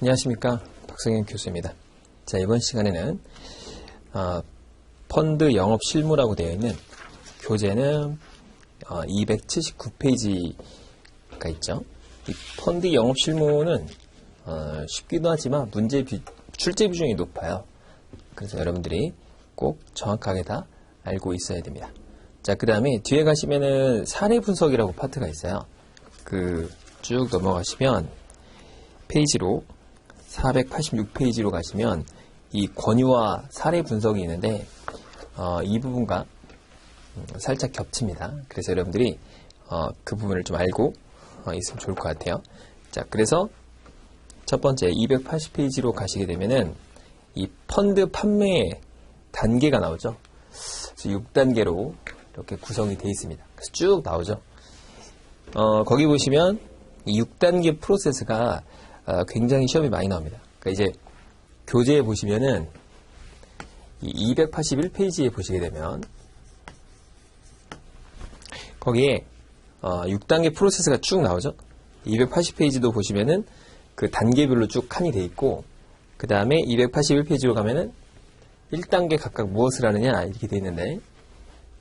안녕하십니까, 박성현 교수입니다. 자, 이번 시간에는 펀드 영업 실무라고 되어 있는 교재는 279페이지가 있죠. 이 펀드 영업 실무는 쉽기도 하지만 출제 비중이 높아요. 그래서 여러분들이 꼭 정확하게 다 알고 있어야 됩니다. 자, 그 다음에 뒤에 가시면은 사례 분석이라고 파트가 있어요. 쭉 넘어가시면 페이지로 486페이지로 가시면 이 권유와 사례 분석이 있는데 이 부분과 살짝 겹칩니다. 그래서 여러분들이 그 부분을 좀 알고 있으면 좋을 것 같아요. 자, 그래서 첫 번째 280페이지로 가시게 되면은 이 펀드 판매 단계가 나오죠. 그래서 6단계로 이렇게 구성이 되어 있습니다. 그래서 쭉 나오죠. 거기 보시면 이 6단계 프로세스가 굉장히 시험이 많이 나옵니다. 그러니까 이제 교재에 보시면은 이 281페이지에 보시게 되면 거기에 6단계 프로세스가 쭉 나오죠. 280페이지도 보시면은 그 단계별로 쭉 칸이 돼 있고, 그 다음에 281페이지로 가면은 1단계 각각 무엇을 하느냐 이렇게 돼 있는데,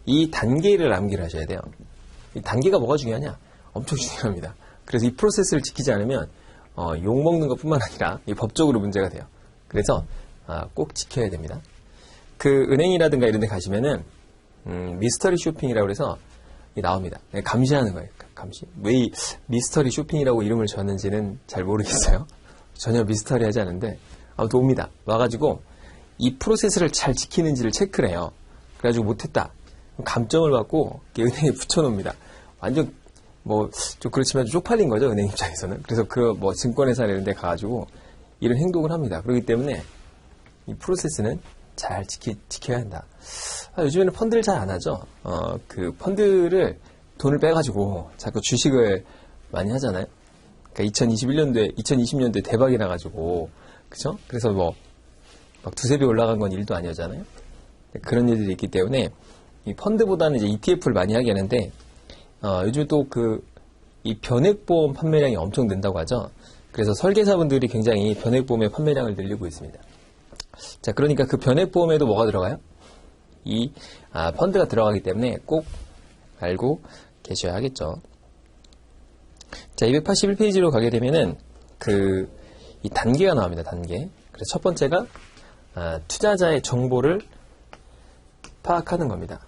이 단계를 암기를 하셔야 돼요. 이 단계가 뭐가 중요하냐? 엄청 중요합니다. 그래서 이 프로세스를 지키지 않으면 욕먹는 것뿐만 아니라 이 법적으로 문제가 돼요. 그래서 꼭 지켜야 됩니다. 은행이라든가 이런 데 가시면은 미스터리 쇼핑이라고 해서 나옵니다. 감시하는 거예요. 감시. 왜 이 미스터리 쇼핑이라고 이름을 줬는지는 잘 모르겠어요. 전혀 미스터리하지 않은데 아무튼 옵니다. 와가지고 이 프로세스를 잘 지키는지를 체크를 해요. 그래가지고 못했다. 감점을 받고 은행에 붙여놓습니다. 완전 좀 그렇지만 쪽팔린 거죠, 은행 입장에서는. 그래서 증권회사 이런 데 가가지고 이런 행동을 합니다. 그렇기 때문에 이 프로세스는 잘 지켜야 한다. 요즘에는 펀드를 잘 안 하죠. 펀드를 돈을 빼가지고 자꾸 주식을 많이 하잖아요. 그러니까 2020년도에 대박이 나가지고, 그쵸? 그래서 막 두세 배 올라간 건 일도 아니었잖아요. 그런 일들이 있기 때문에 이 펀드보다는 이제 ETF를 많이 하게 하는데, 요즘 또 이 변액보험 판매량이 엄청 는다고 하죠. 그래서 설계사분들이 굉장히 변액보험의 판매량을 늘리고 있습니다. 자, 그러니까 그 변액보험에도 뭐가 들어가요? 펀드가 들어가기 때문에 꼭 알고 계셔야 하겠죠. 자, 281페이지로 가게 되면은 이 단계가 나옵니다, 단계. 그래서 첫 번째가 투자자의 정보를 파악하는 겁니다.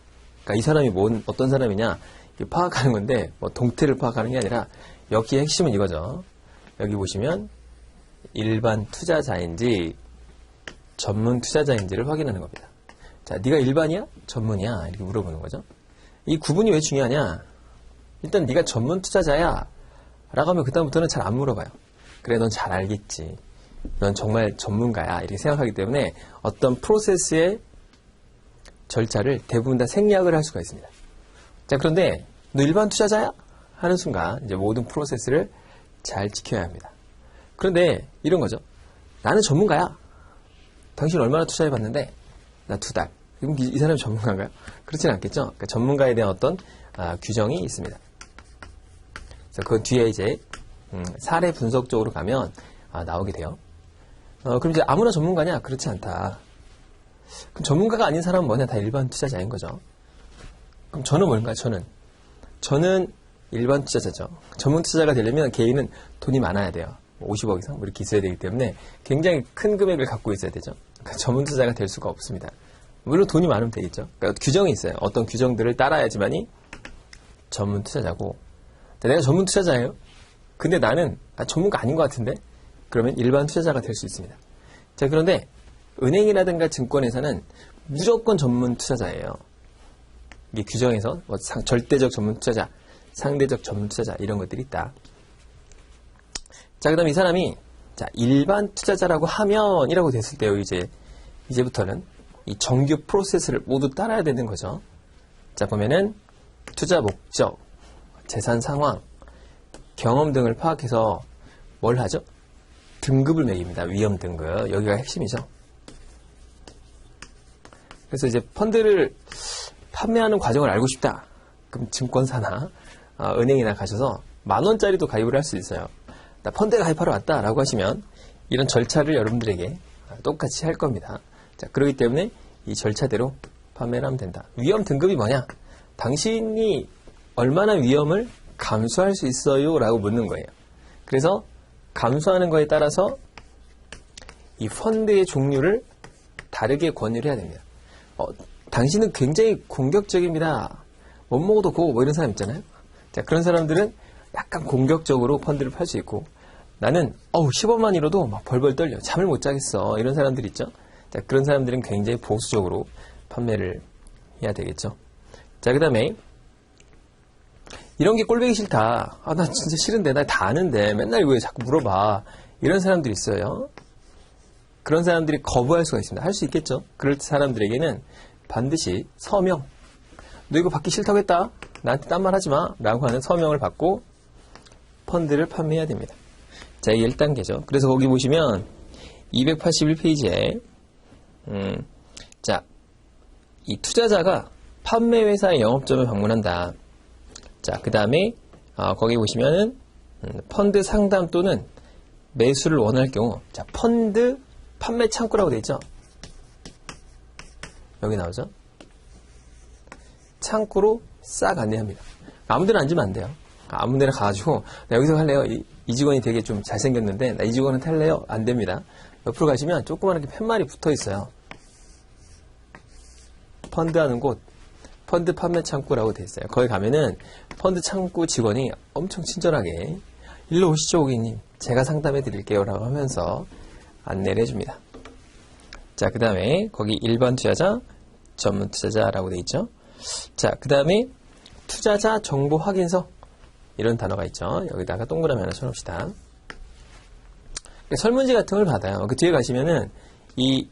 그러니까 이 사람이 어떤 사람이냐, 파악하는 건데, 동태를 파악하는 게 아니라, 여기의 핵심은 이거죠. 여기 보시면, 일반 투자자인지, 전문 투자자인지를 확인하는 겁니다. 자, 네가 일반이야? 전문이야? 이렇게 물어보는 거죠. 이 구분이 왜 중요하냐? 일단 네가 전문 투자자야? 라고 하면 그다음부터는 잘 안 물어봐요. 그래, 넌 잘 알겠지. 넌 정말 전문가야. 이렇게 생각하기 때문에 어떤 프로세스의 절차를 대부분 다 생략을 할 수가 있습니다. 자, 그런데 너 일반 투자자야? 하는 순간 이제 모든 프로세스를 잘 지켜야 합니다. 그런데 이런 거죠. 나는 전문가야. 당신 얼마나 투자해봤는데? 나 2달. 그럼 이 사람이 전문가인가요? 그렇지는 않겠죠. 그러니까 전문가에 대한 어떤 규정이 있습니다. 그래서 그 뒤에 이제 사례 분석 쪽으로 가면 나오게 돼요. 그럼 이제 아무나 전문가냐? 그렇지 않다. 그럼 전문가가 아닌 사람은 뭐냐? 다 일반 투자자인 거죠. 그럼 저는 뭔가요? 저는 일반 투자자죠. 전문 투자자가 되려면 개인은 돈이 많아야 돼요. 50억 이상 이렇게 있어야 되기 때문에 굉장히 큰 금액을 갖고 있어야 되죠. 그러니까 전문 투자자가 될 수가 없습니다. 물론 돈이 많으면 되겠죠. 그러니까 규정이 있어요. 어떤 규정들을 따라야지만이 전문 투자자고. 내가 전문 투자자예요. 근데 나는 전문가 아닌 것 같은데? 그러면 일반 투자자가 될 수 있습니다. 자, 그런데 은행이라든가 증권회사는 무조건 전문 투자자예요. 이게 규정에서 절대적 전문 투자자, 상대적 전문 투자자 이런 것들이 있다. 자, 그 다음에 이 사람이 일반 투자자라고 하면이라고 됐을 때요. 이제부터는 이 정규 프로세스를 모두 따라야 되는 거죠. 자, 보면은 투자 목적, 재산 상황, 경험 등을 파악해서 뭘 하죠? 등급을 매깁니다. 위험 등급. 여기가 핵심이죠. 그래서 이제 펀드를 판매하는 과정을 알고 싶다. 그럼 증권사나 은행이나 가셔서 10,000원짜리도 가입을 할 수 있어요. 나 펀드에 가입하러 왔다라고 하시면 이런 절차를 여러분들에게 똑같이 할 겁니다. 자, 그렇기 때문에 이 절차대로 판매를 하면 된다. 위험 등급이 뭐냐? 당신이 얼마나 위험을 감수할 수 있어요? 라고 묻는 거예요. 그래서 감수하는 거에 따라서 이 펀드의 종류를 다르게 권유를 해야 됩니다. 당신은 굉장히 공격적입니다. 못 먹어도 고 뭐 이런 사람 있잖아요. 자, 그런 사람들은 약간 공격적으로 펀드를 팔 수 있고, 나는 10원만 잃어도 막 벌벌 떨려 잠을 못 자겠어 이런 사람들 있죠. 자, 그런 사람들은 굉장히 보수적으로 판매를 해야 되겠죠. 자, 그 다음에 이런 게 꼴보기 싫다. 나 진짜 싫은데 나 다 아는데 맨날 왜 자꾸 물어봐. 이런 사람들이 있어요. 그런 사람들이 거부할 수가 있습니다. 할 수 있겠죠. 그럴 사람들에게는 반드시 서명, 너 이거 받기 싫다고 했다, 나한테 딴 말 하지 마 라고 하는 서명을 받고 펀드를 판매해야 됩니다. 자, 이게 1단계죠. 그래서 거기 보시면 281페이지에 자, 이 투자자가 판매회사의 영업점을 방문한다. 자, 그 다음에 거기 보시면은 펀드 상담 또는 매수를 원할 경우, 자, 펀드 판매 창구라고 되어 있죠. 여기 나오죠. 창구로 싹 안내합니다. 아무데나 앉으면 안 돼요. 아무데나 가가지고 나 여기서 할래요. 이 직원이 되게 좀 잘생겼는데 나 이 직원은 탈래요. 안 됩니다. 옆으로 가시면 조그맣게 팻말이 붙어 있어요. 펀드 하는 곳, 펀드 판매 창구라고 되어 있어요. 거기 가면은 펀드 창구 직원이 엄청 친절하게 일로 오시죠 고객님, 제가 상담해 드릴게요 라고 하면서 안내를 해줍니다. 자, 그 다음에 거기 일반 투자자, 전문 투자자라고 되어 있죠. 자, 그 다음에 투자자 정보 확인서, 이런 단어가 있죠. 여기다가 동그라미 하나 쳐놓읍시다. 설문지 같은 걸 받아요. 그 뒤에 가시면은 이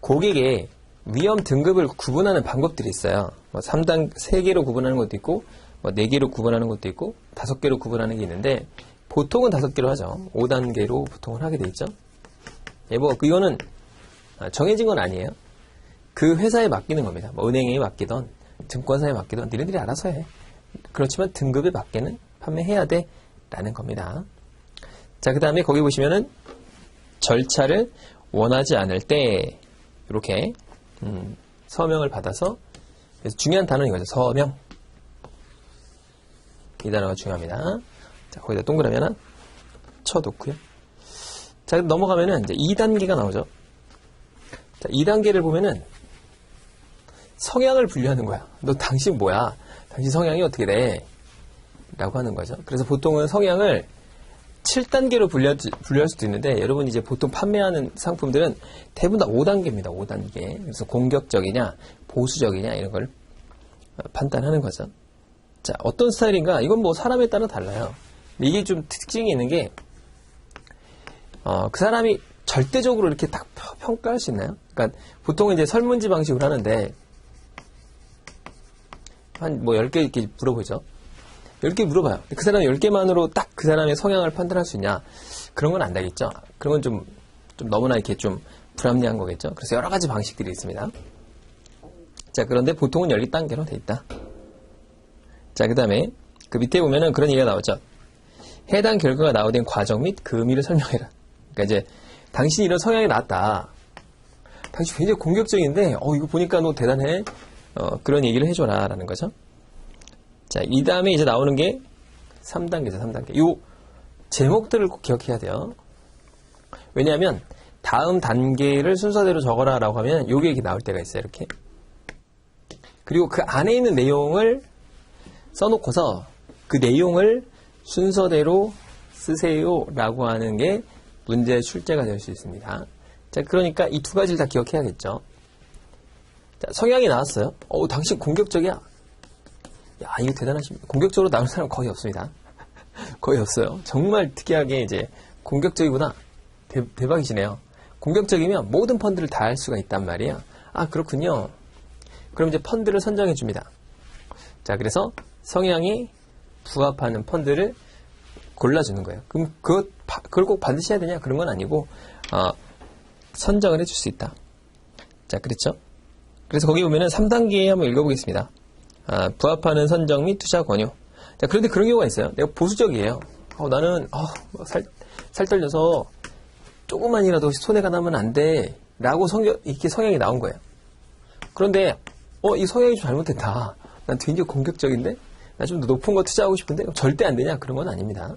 고객의 위험 등급을 구분하는 방법들이 있어요. 뭐 3단, 3개로 구분하는 것도 있고, 뭐 4개로 구분하는 것도 있고, 5개로 구분하는 게 있는데, 보통은 5개로 하죠. 5단계로 보통은 하게 돼 있죠. 예, 뭐, 이거는 정해진 건 아니에요. 그 회사에 맡기는 겁니다. 뭐 은행에 맡기던, 증권사에 맡기던, 니네들이 알아서 해. 그렇지만 등급에 맞게는 판매해야 돼. 라는 겁니다. 자, 그 다음에 거기 보시면은 절차를 원하지 않을 때, 이렇게, 서명을 받아서, 그래서 중요한 단어는 이거죠. 서명. 이 단어가 중요합니다. 자, 거기다 동그라미 하나 쳐놓고요. 자, 넘어가면은 이제 2단계가 나오죠. 자, 2단계를 보면은 성향을 분류하는 거야. 너 당신 뭐야? 당신 성향이 어떻게 돼? 라고 하는 거죠. 그래서 보통은 성향을 7단계로 분류할 수도 있는데, 여러분 이제 보통 판매하는 상품들은 대부분 다 5단계입니다. 5단계. 그래서 공격적이냐, 보수적이냐, 이런 걸 판단하는 거죠. 자, 어떤 스타일인가? 이건 뭐 사람에 따라 달라요. 근데 이게 좀 특징이 있는 게, 그 사람이 절대적으로 이렇게 딱 평가할 수 있나요? 그러니까 보통은 이제 설문지 방식으로 하는데, 한 뭐 10개 이렇게 물어보죠. 10개 물어봐요. 그 사람 10개만으로 딱 그 사람의 성향을 판단할 수 있냐? 그런 건 안 되겠죠. 그런 건 좀 너무나 이렇게 좀 불합리한 거겠죠. 그래서 여러 가지 방식들이 있습니다. 자, 그런데 보통은 10단계로 돼 있다. 자, 그 다음에 그 밑에 보면은 그런 얘기가 나오죠. 해당 결과가 나오된 과정 및 그 의미를 설명해라. 그러니까 이제 당신이 이런 성향이 나왔다. 당신 굉장히 공격적인데, 이거 보니까 너 대단해. 그런 얘기를 해줘라. 라는 거죠. 자, 이 다음에 이제 나오는 게 3단계죠, 3단계. 요 제목들을 꼭 기억해야 돼요. 왜냐하면 다음 단계를 순서대로 적어라 라고 하면 요게 이렇게 나올 때가 있어요, 이렇게. 그리고 그 안에 있는 내용을 써놓고서 그 내용을 순서대로 쓰세요 라고 하는 게 문제의 출제가 될 수 있습니다. 자, 그러니까 이 두 가지를 다 기억해야겠죠. 자, 성향이 나왔어요. 당신 공격적이야. 야, 이거 대단하십니다. 공격적으로 나올 사람 거의 없습니다. 거의 없어요. 정말 특이하게 이제 공격적이구나. 대박이시네요. 공격적이면 모든 펀드를 다 할 수가 있단 말이에요. 아, 그렇군요. 그럼 이제 펀드를 선정해 줍니다. 자, 그래서 성향이 부합하는 펀드를 골라주는 거예요. 그럼 그걸 꼭 반드시 해야 되냐? 그런 건 아니고, 선정을 해줄 수 있다. 자, 그렇죠? 그래서 거기 보면은 3단계에 한번 읽어보겠습니다. 부합하는 선정 및 투자 권유. 자, 그런데 그런 경우가 있어요. 내가 보수적이에요. 나는, 살 떨려서 조금만이라도 손해가 나면 안 돼. 라고 이렇게 성향이 나온 거예요. 그런데, 이 성향이 좀 잘못됐다. 난 굉장히 공격적인데? 나 좀 더 높은 거 투자하고 싶은데? 절대 안 되냐? 그런 건 아닙니다.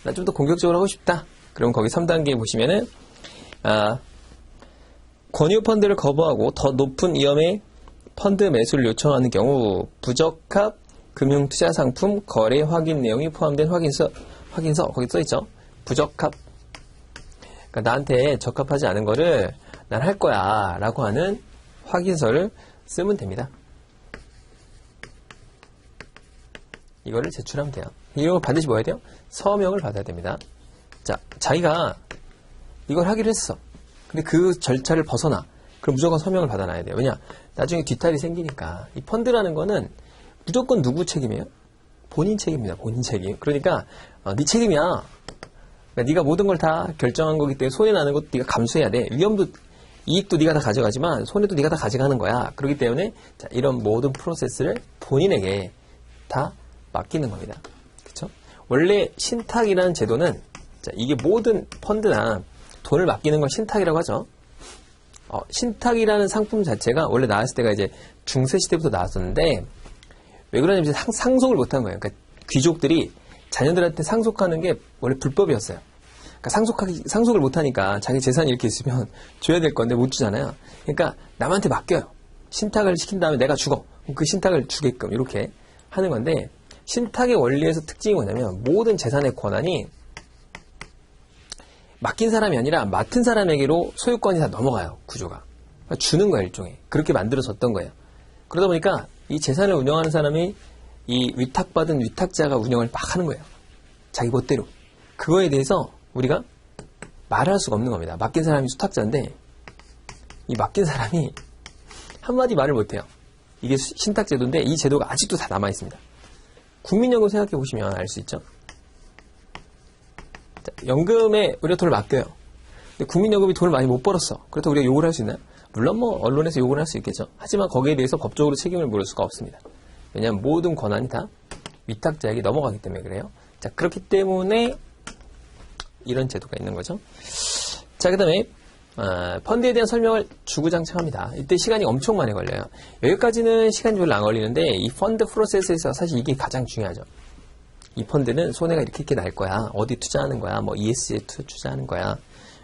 나 좀 더 공격적으로 하고 싶다. 그럼 거기 3단계에 보시면은, 권유 펀드를 거부하고 더 높은 위험의 펀드 매수를 요청하는 경우, 부적합 금융투자상품 거래 확인 내용이 포함된 확인서, 거기 써있죠? 부적합. 그러니까 나한테 적합하지 않은 거를 난 할 거야 라고 하는 확인서를 쓰면 됩니다. 이거를 제출하면 돼요. 이거 반드시 뭐 해야 돼요? 서명을 받아야 됩니다. 자, 자기가 이걸 하기로 했어. 근데 그 절차를 벗어나. 그럼 무조건 서명을 받아놔야 돼요. 왜냐? 나중에 뒤탈이 생기니까. 이 펀드라는 거는 무조건 누구 책임이에요? 본인 책임입니다. 본인 책임. 그러니까 네 책임이야. 그러니까 네가 모든 걸 다 결정한 거기 때문에 손해나는 것도 네가 감수해야 돼. 위험도 이익도 네가 다 가져가지만 손해도 네가 다 가져가는 거야. 그렇기 때문에 자, 이런 모든 프로세스를 본인에게 다 맡기는 겁니다. 그렇죠? 원래 신탁이라는 제도는 자, 이게 모든 펀드나 돈을 맡기는 걸 신탁이라고 하죠. 신탁이라는 상품 자체가 원래 나왔을 때가 이제 중세 시대부터 나왔었는데 왜 그러냐면 상속을 못한 거예요. 그러니까 귀족들이 자녀들한테 상속하는 게 원래 불법이었어요. 그러니까 상속을 못하니까 자기 재산이 이렇게 있으면 줘야 될 건데 못 주잖아요. 그러니까 남한테 맡겨요. 신탁을 시킨 다음에 내가 죽어. 그 신탁을 주게끔 이렇게 하는 건데 신탁의 원리에서 특징이 뭐냐면 모든 재산의 권한이 맡긴 사람이 아니라 맡은 사람에게로 소유권이 다 넘어가요. 구조가. 그러니까 주는 거예요. 일종의. 그렇게 만들어졌던 거예요. 그러다 보니까 이 재산을 운영하는 사람이 이 위탁받은 위탁자가 운영을 막 하는 거예요. 자기 멋대로. 그거에 대해서 우리가 말할 수가 없는 겁니다. 맡긴 사람이 수탁자인데 이 맡긴 사람이 한마디 말을 못해요. 이게 신탁제도인데 이 제도가 아직도 다 남아있습니다. 국민연금 생각해 보시면 알 수 있죠. 자, 연금에 우리가 돈을 맡겨요. 근데 국민연금이 돈을 많이 못 벌었어. 그렇다고 우리가 욕을 할 수 있나요? 물론 뭐 언론에서 욕을 할 수 있겠죠. 하지만 거기에 대해서 법적으로 책임을 물을 수가 없습니다. 왜냐하면 모든 권한이 다 위탁자에게 넘어가기 때문에 그래요. 자, 그렇기 때문에 이런 제도가 있는 거죠. 자, 그 다음에 펀드에 대한 설명을 주구장창합니다. 이때 시간이 엄청 많이 걸려요. 여기까지는 시간이 별로 안 걸리는데 이 펀드 프로세스에서 사실 이게 가장 중요하죠. 이 펀드는 손해가 이렇게 날 거야. 어디 투자하는 거야. 뭐 ESG에 투자하는 거야.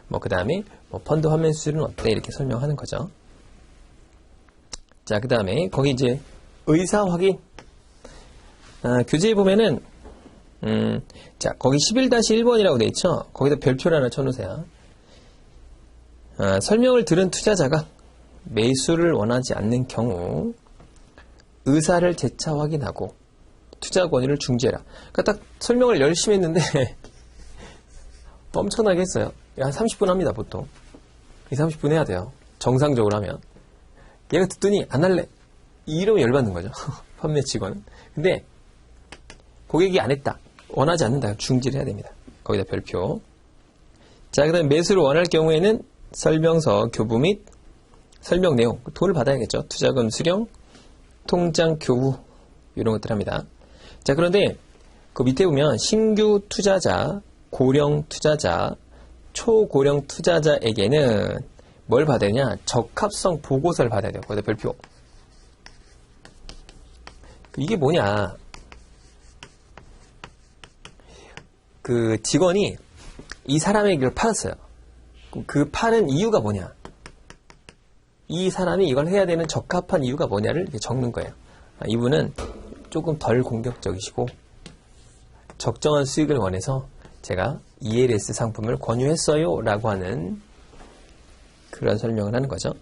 뭐 그 다음에 뭐 펀드 환매 수수료는 어때? 이렇게 설명하는 거죠. 자, 그 다음에 거기 이제 의사 확인. 교재에 보면은 자, 거기 11-1번이라고 돼 있죠. 거기다 별표를 하나 쳐놓으세요. 설명을 들은 투자자가 매수를 원하지 않는 경우 의사를 재차 확인하고 투자 권유를 중지해라. 그러니까 딱 설명을 열심히 했는데 엄청나게 했어요. 한 30분 합니다, 보통. 30분 해야 돼요. 정상적으로 하면. 얘가 듣더니 안 할래. 이러면 열받는 거죠. 판매 직원은. 근데 고객이 안 했다. 원하지 않는다. 중지를 해야 됩니다. 거기다 별표. 자, 그 다음에 매수를 원할 경우에는 설명서, 교부 및 설명 내용. 돈을 받아야겠죠. 투자금 수령, 통장 교부 이런 것들 합니다. 자, 그런데 그 밑에 보면 신규 투자자, 고령 투자자, 초고령 투자자에게는 뭘 받아야 되냐? 적합성 보고서를 받아야 돼요. 거기다 별표. 이게 뭐냐? 그 직원이 이 사람에게 이걸 팔았어요. 그 파는 이유가 뭐냐? 이 사람이 이걸 해야 되는 적합한 이유가 뭐냐를 이렇게 적는 거예요. 이분은 조금 덜 공격적이시고 적정한 수익을 원해서 제가 ELS 상품을 권유했어요 라고 하는 그런 설명을 하는 거죠.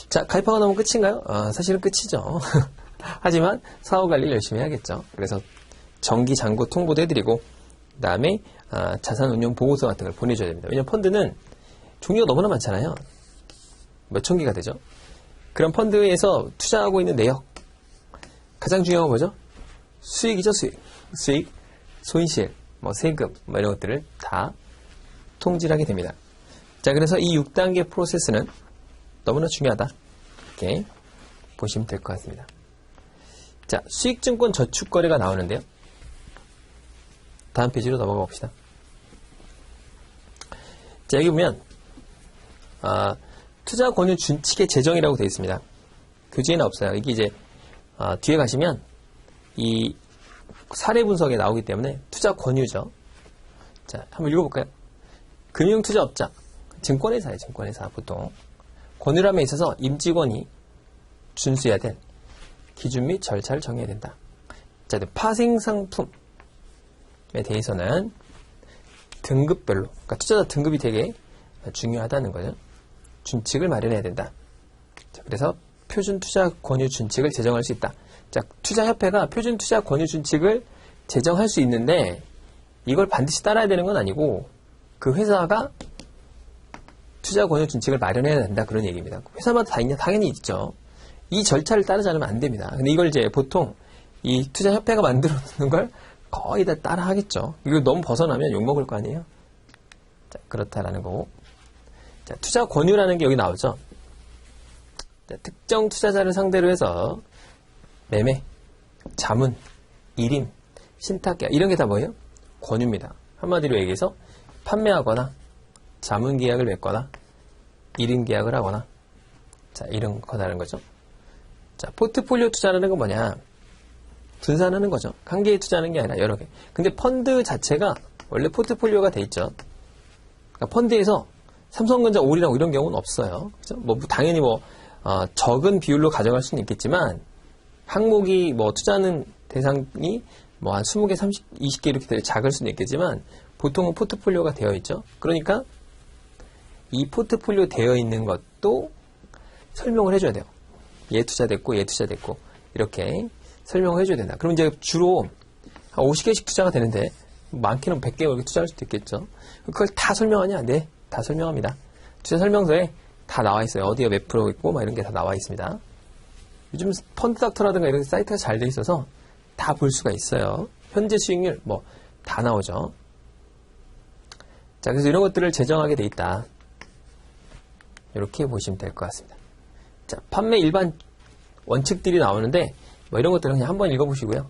자, 가입하고 나면 끝인가요? 사실은 끝이죠. 하지만 사후관리를 열심히 해야겠죠. 그래서 정기 잔고 통보도 해드리고 그 다음에 자산운용 보고서 같은 걸 보내줘야 됩니다. 왜냐하면 펀드는 종류가 너무나 많잖아요. 몇천 개가 되죠. 그런 펀드에서 투자하고 있는 내역 가장 중요한 건 뭐죠? 수익이죠. 수익, 손실, 뭐 세금 뭐 이런 것들을 다 통지를 하게 됩니다. 자, 그래서 이 6단계 프로세스는 너무나 중요하다. 이렇게 보시면 될 것 같습니다. 자, 수익증권 저축거래가 나오는데요. 다음 페이지로 넘어가 봅시다. 자, 여기 보면 투자 권유 준칙의 제정이라고 되어 있습니다. 교재에는 없어요. 이게 이제 뒤에 가시면 이 사례 분석에 나오기 때문에 투자 권유죠. 자, 한번 읽어볼까요? 금융투자업자, 증권회사예요. 증권회사 보통 권유람에 있어서 임직원이 준수해야 될 기준 및 절차를 정해야 된다. 자, 파생상품에 대해서는 등급별로, 그러니까 투자자 등급이 되게 중요하다는 거죠. 준칙을 마련해야 된다. 자, 그래서 표준 투자 권유 준칙을 제정할 수 있다. 자, 투자협회가 표준 투자 권유 준칙을 제정할 수 있는데 이걸 반드시 따라야 되는 건 아니고 그 회사가 투자 권유 준칙을 마련해야 된다 그런 얘기입니다. 회사마다 당연히 있죠. 이 절차를 따르지 않으면 안 됩니다. 근데 이걸 이제 보통 이 투자협회가 만들어 놓는 걸 거의 다 따라 하겠죠. 이거 너무 벗어나면 욕먹을 거 아니에요. 자, 그렇다라는 거고. 자, 투자 권유라는 게 여기 나오죠. 자, 특정 투자자를 상대로 해서 매매, 자문, 일임, 신탁계약 이런 게 다 뭐예요? 권유입니다. 한마디로 얘기해서 판매하거나 자문 계약을 맺거나 일임 계약을 하거나 자, 이런 거라는 거죠. 자, 포트폴리오 투자라는 건 뭐냐? 분산하는 거죠. 한 개에 투자하는 게 아니라 여러 개. 근데 펀드 자체가 원래 포트폴리오가 돼 있죠. 그러니까 펀드에서 삼성전자, 오리랑 이런 경우는 없어요. 그죠? 뭐 당연히 적은 비율로 가져갈 수는 있겠지만 항목이 투자하는 대상이 한 20개, 20개 이렇게 되게 작을 수는 있겠지만 보통은 포트폴리오가 되어 있죠. 그러니까 이 포트폴리오 되어 있는 것도 설명을 해줘야 돼요. 얘 투자됐고 얘 투자됐고 이렇게 설명을 해줘야 된다. 그럼 이제 주로 한 50개씩 투자가 되는데 많게는 100개 이렇게 투자할 수도 있겠죠. 그걸 다 설명하냐? 네, 다 설명합니다. 투자 설명서에 다 나와 있어요. 어디에 몇 프로 있고 막 이런 게 다 나와 있습니다. 요즘 펀드닥터라든가 이런 사이트가 잘 돼 있어서 다 볼 수가 있어요. 현재 수익률 다 나오죠. 자, 그래서 이런 것들을 제정하게 돼 있다. 이렇게 보시면 될 것 같습니다. 자, 판매 일반 원칙들이 나오는데 이런 것들은 그냥 한번 읽어보시고요.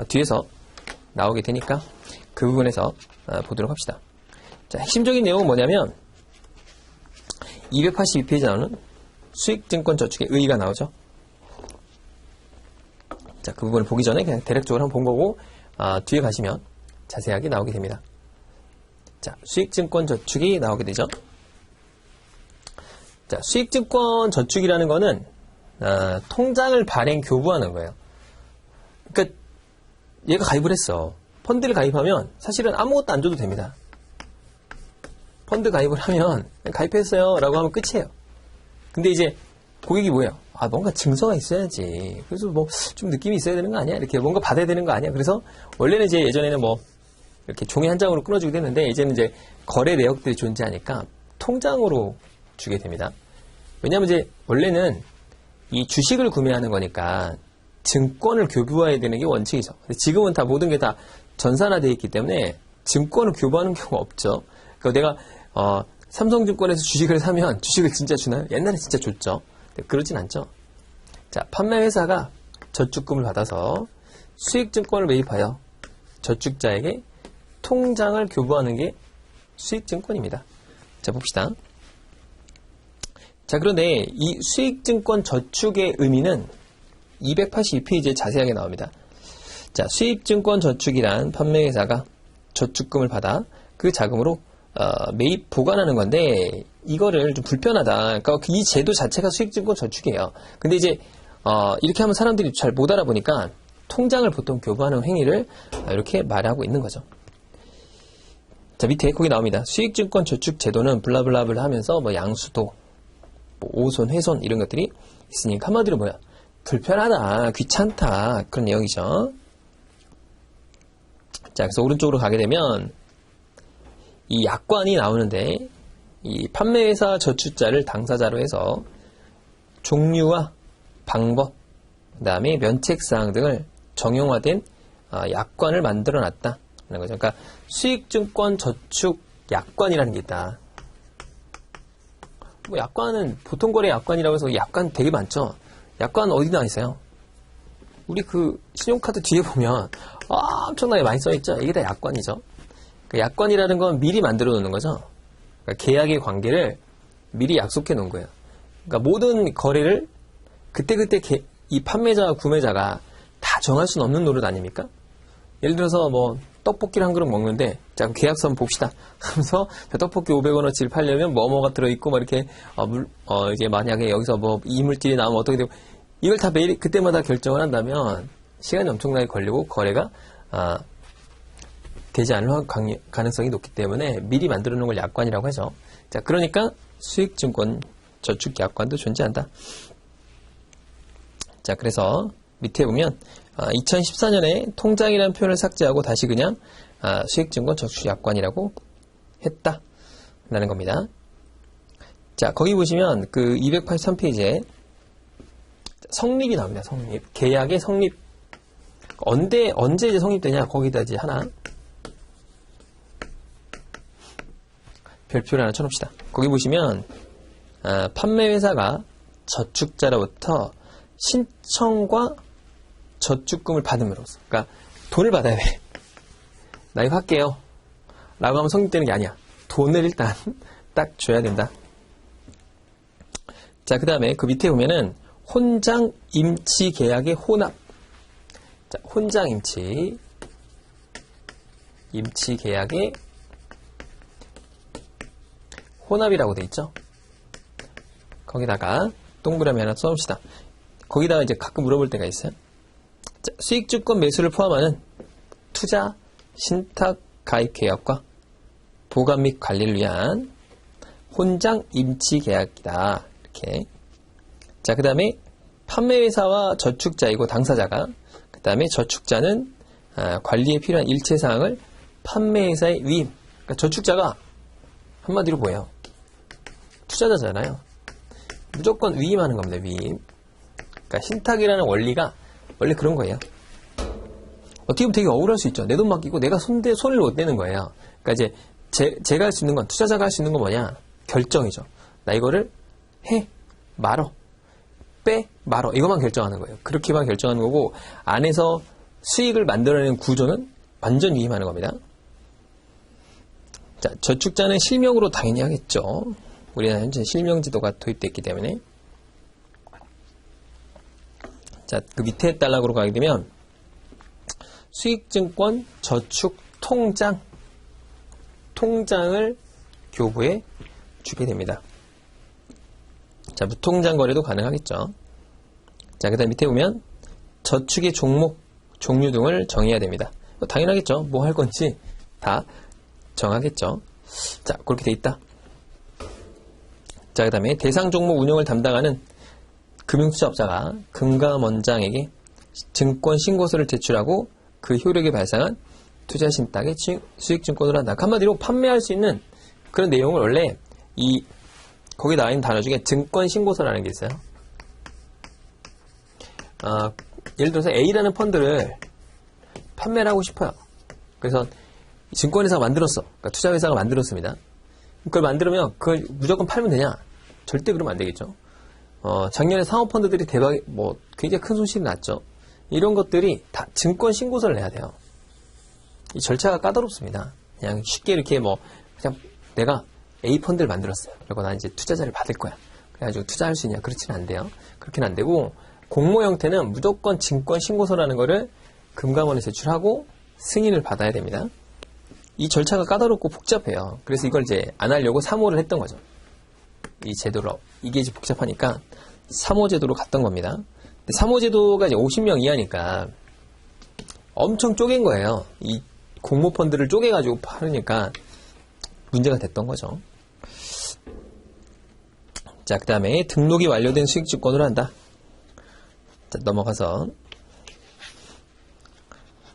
뒤에서 나오게 되니까 그 부분에서 보도록 합시다. 자, 핵심적인 내용은 뭐냐면 282페이지에 나오는 수익증권 저축의 의의가 나오죠. 자, 그 부분을 보기 전에 그냥 대략적으로 한번 본 거고 뒤에 가시면 자세하게 나오게 됩니다. 자, 수익증권 저축이 나오게 되죠. 자, 수익증권 저축이라는 거는 통장을 발행 교부하는 거예요. 그러니까 얘가 가입을 했어. 펀드를 가입하면 사실은 아무것도 안 줘도 됩니다. 펀드 가입을 하면 가입했어요 라고 하면 끝이에요. 근데 이제 고객이 뭐예요? 뭔가 증서가 있어야지. 그래서 좀 느낌이 있어야 되는 거 아니야? 이렇게 뭔가 받아야 되는 거 아니야? 그래서 원래는 이제 예전에는 이렇게 종이 한 장으로 끊어주기도 했는데 이제는 이제 거래 내역들이 존재하니까 통장으로 주게 됩니다. 왜냐하면 이제 원래는 이 주식을 구매하는 거니까 증권을 교부해야 되는 게 원칙이죠. 근데 지금은 다 모든 게 다 전산화되어 있기 때문에 증권을 교부하는 경우가 없죠. 그러니까 내가 삼성증권에서 주식을 사면 주식을 진짜 주나요? 옛날에 진짜 줬죠. 그러진 않죠. 자, 판매회사가 저축금을 받아서 수익증권을 매입하여 저축자에게 통장을 교부하는 게 수익증권입니다. 자, 봅시다. 자, 그런데 이 수익증권 저축의 의미는 282페이지에 자세하게 나옵니다. 자, 수익증권 저축이란 판매회사가 저축금을 받아 그 자금으로 매입 보관하는 건데 이거를 좀 불편하다. 그러니까 이 제도 자체가 수익증권 저축이에요. 근데 이제 이렇게 하면 사람들이 잘 못 알아보니까 통장을 보통 교부하는 행위를 이렇게 말하고 있는 거죠. 자, 밑에 거기 나옵니다. 수익증권 저축 제도는 블라블라블 하면서 양수도, 오손, 훼손 이런 것들이 있으니까 한마디로 뭐야? 불편하다, 귀찮다 그런 내용이죠. 자, 그래서 오른쪽으로 가게 되면 이 약관이 나오는데 이 판매회사 저축자를 당사자로 해서 종류와 방법, 그 다음에 면책사항 등을 정형화된 약관을 만들어 놨다는 거죠. 그러니까 수익증권 저축 약관이라는 게 있다. 약관은 보통 거래 약관이라고 해서 약관 되게 많죠. 약관 어디나 있어요? 우리 그 신용카드 뒤에 보면 엄청나게 많이 써있죠. 이게 다 약관이죠. 그 약관이라는 건 미리 만들어 놓는 거죠. 그러니까 계약의 관계를 미리 약속해 놓은 거예요. 그러니까 모든 거래를 그때그때 이 판매자와 구매자가 다 정할 수는 없는 노릇 아닙니까? 예를 들어서 뭐 떡볶이를 한 그릇 먹는데 자 그럼 계약서 한번 봅시다 하면서 떡볶이 500원어치를 팔려면 뭐뭐가 들어있고 막 이렇게 이게 만약에 여기서 뭐 이물질이 나오면 어떻게 되고 이걸 다 매일 그때마다 결정을 한다면 시간이 엄청나게 걸리고 거래가 되지 않을 가능성이 높기 때문에 미리 만들어 놓은 걸 약관이라고 하죠. 자 그러니까 수익증권 저축약관도 존재한다. 자 그래서 밑에 보면 2014년에 통장이라는 표현을 삭제하고 다시 그냥 수익증권 저축약관이라고 했다 라는 겁니다. 자 거기 보시면 그 283페이지에 성립이 나옵니다. 성립. 계약의 성립. 언제 이제 성립되냐 거기다 이제 하나 별표를 하나 쳐놓읍시다. 거기 보시면 판매회사가 저축자로부터 신청과 저축금을 받음으로써 그러니까 돈을 받아야 돼. 나 이거 할게요 라고 하면 성립되는 게 아니야. 돈을 일단 딱 줘야 된다. 자 그 다음에 그 밑에 보면은 혼장 임치 계약의 혼합. 자 혼장 임치 계약의 혼합이라고 돼 있죠. 거기다가 동그라미 하나 써봅시다. 거기다가 이제 가끔 물어볼 때가 있어요. 자, 수익주권 매수를 포함하는 투자, 신탁, 가입 계약과 보관 및 관리를 위한 혼장 임치 계약이다. 이렇게. 자, 그 다음에 판매회사와 저축자이고 당사자가, 그 다음에 저축자는 관리에 필요한 일체 사항을 판매회사에 위임. 그러니까 저축자가 한마디로 뭐예요? 투자자잖아요. 무조건 위임하는 겁니다. 위임. 그러니까 신탁이라는 원리가 원래 그런 거예요. 어떻게 보면 되게 억울할 수 있죠. 내 돈 맡기고 내가 손을 못 대는 거예요. 그러니까 이제 제가 할 수 있는 건, 투자자가 할 수 있는 건 뭐냐? 결정이죠. 나 이거를 해, 말어, 빼, 말어. 이것만 결정하는 거예요. 그렇게만 결정하는 거고, 안에서 수익을 만들어내는 구조는 완전 위임하는 겁니다. 자, 저축자는 실명으로 당연히 하겠죠. 우리나라 현재 실명지도가 도입됐기 때문에. 자, 그 밑에 단락으로 가게 되면 수익증권 저축 통장을 교부에 주게 됩니다. 자, 무통장 거래도 가능하겠죠. 자, 그 다음 밑에 보면 저축의 종목, 종류 등을 정해야 됩니다. 당연하겠죠. 뭐 할 건지 다 정하겠죠. 자, 그렇게 돼 있다. 자, 그 다음에 대상 종목 운영을 담당하는 금융투자업자가 금감원장에게 증권 신고서를 제출하고 그 효력이 발생한 투자신탁의 수익증권을 한다. 한마디로 판매할 수 있는 그런 내용을 원래 거기 나와 있는 단어 중에 증권 신고서라는 게 있어요. 예를 들어서 A라는 펀드를 판매를 하고 싶어요. 그래서 증권회사가 만들었어. 그러니까 투자회사가 만들었습니다. 그걸 만들면 그걸 무조건 팔면 되냐? 절대 그러면 안 되겠죠. 작년에 상호펀드들이 굉장히 큰 손실이 났죠. 이런 것들이 다 증권 신고서를 내야 돼요. 이 절차가 까다롭습니다. 그냥 쉽게 이렇게 그냥 내가 A 펀드를 만들었어요. 그리고 난 이제 투자자를 받을 거야. 그래가지고 투자할 수 있냐? 그렇지는 안 돼요. 그렇게는 안 되고, 공모 형태는 무조건 증권 신고서라는 거를 금감원에 제출하고 승인을 받아야 됩니다. 이 절차가 까다롭고 복잡해요. 그래서 이걸 이제 안 하려고 3호를 했던 거죠. 이 제도로. 이게 이제 복잡하니까 3호 제도로 갔던 겁니다. 3호 제도가 이제 50명 이하니까 엄청 쪼갠 거예요. 이 공모 펀드를 쪼개가지고 파니까 문제가 됐던 거죠. 자, 그 다음에 등록이 완료된 수익증권으로 한다. 자, 넘어가서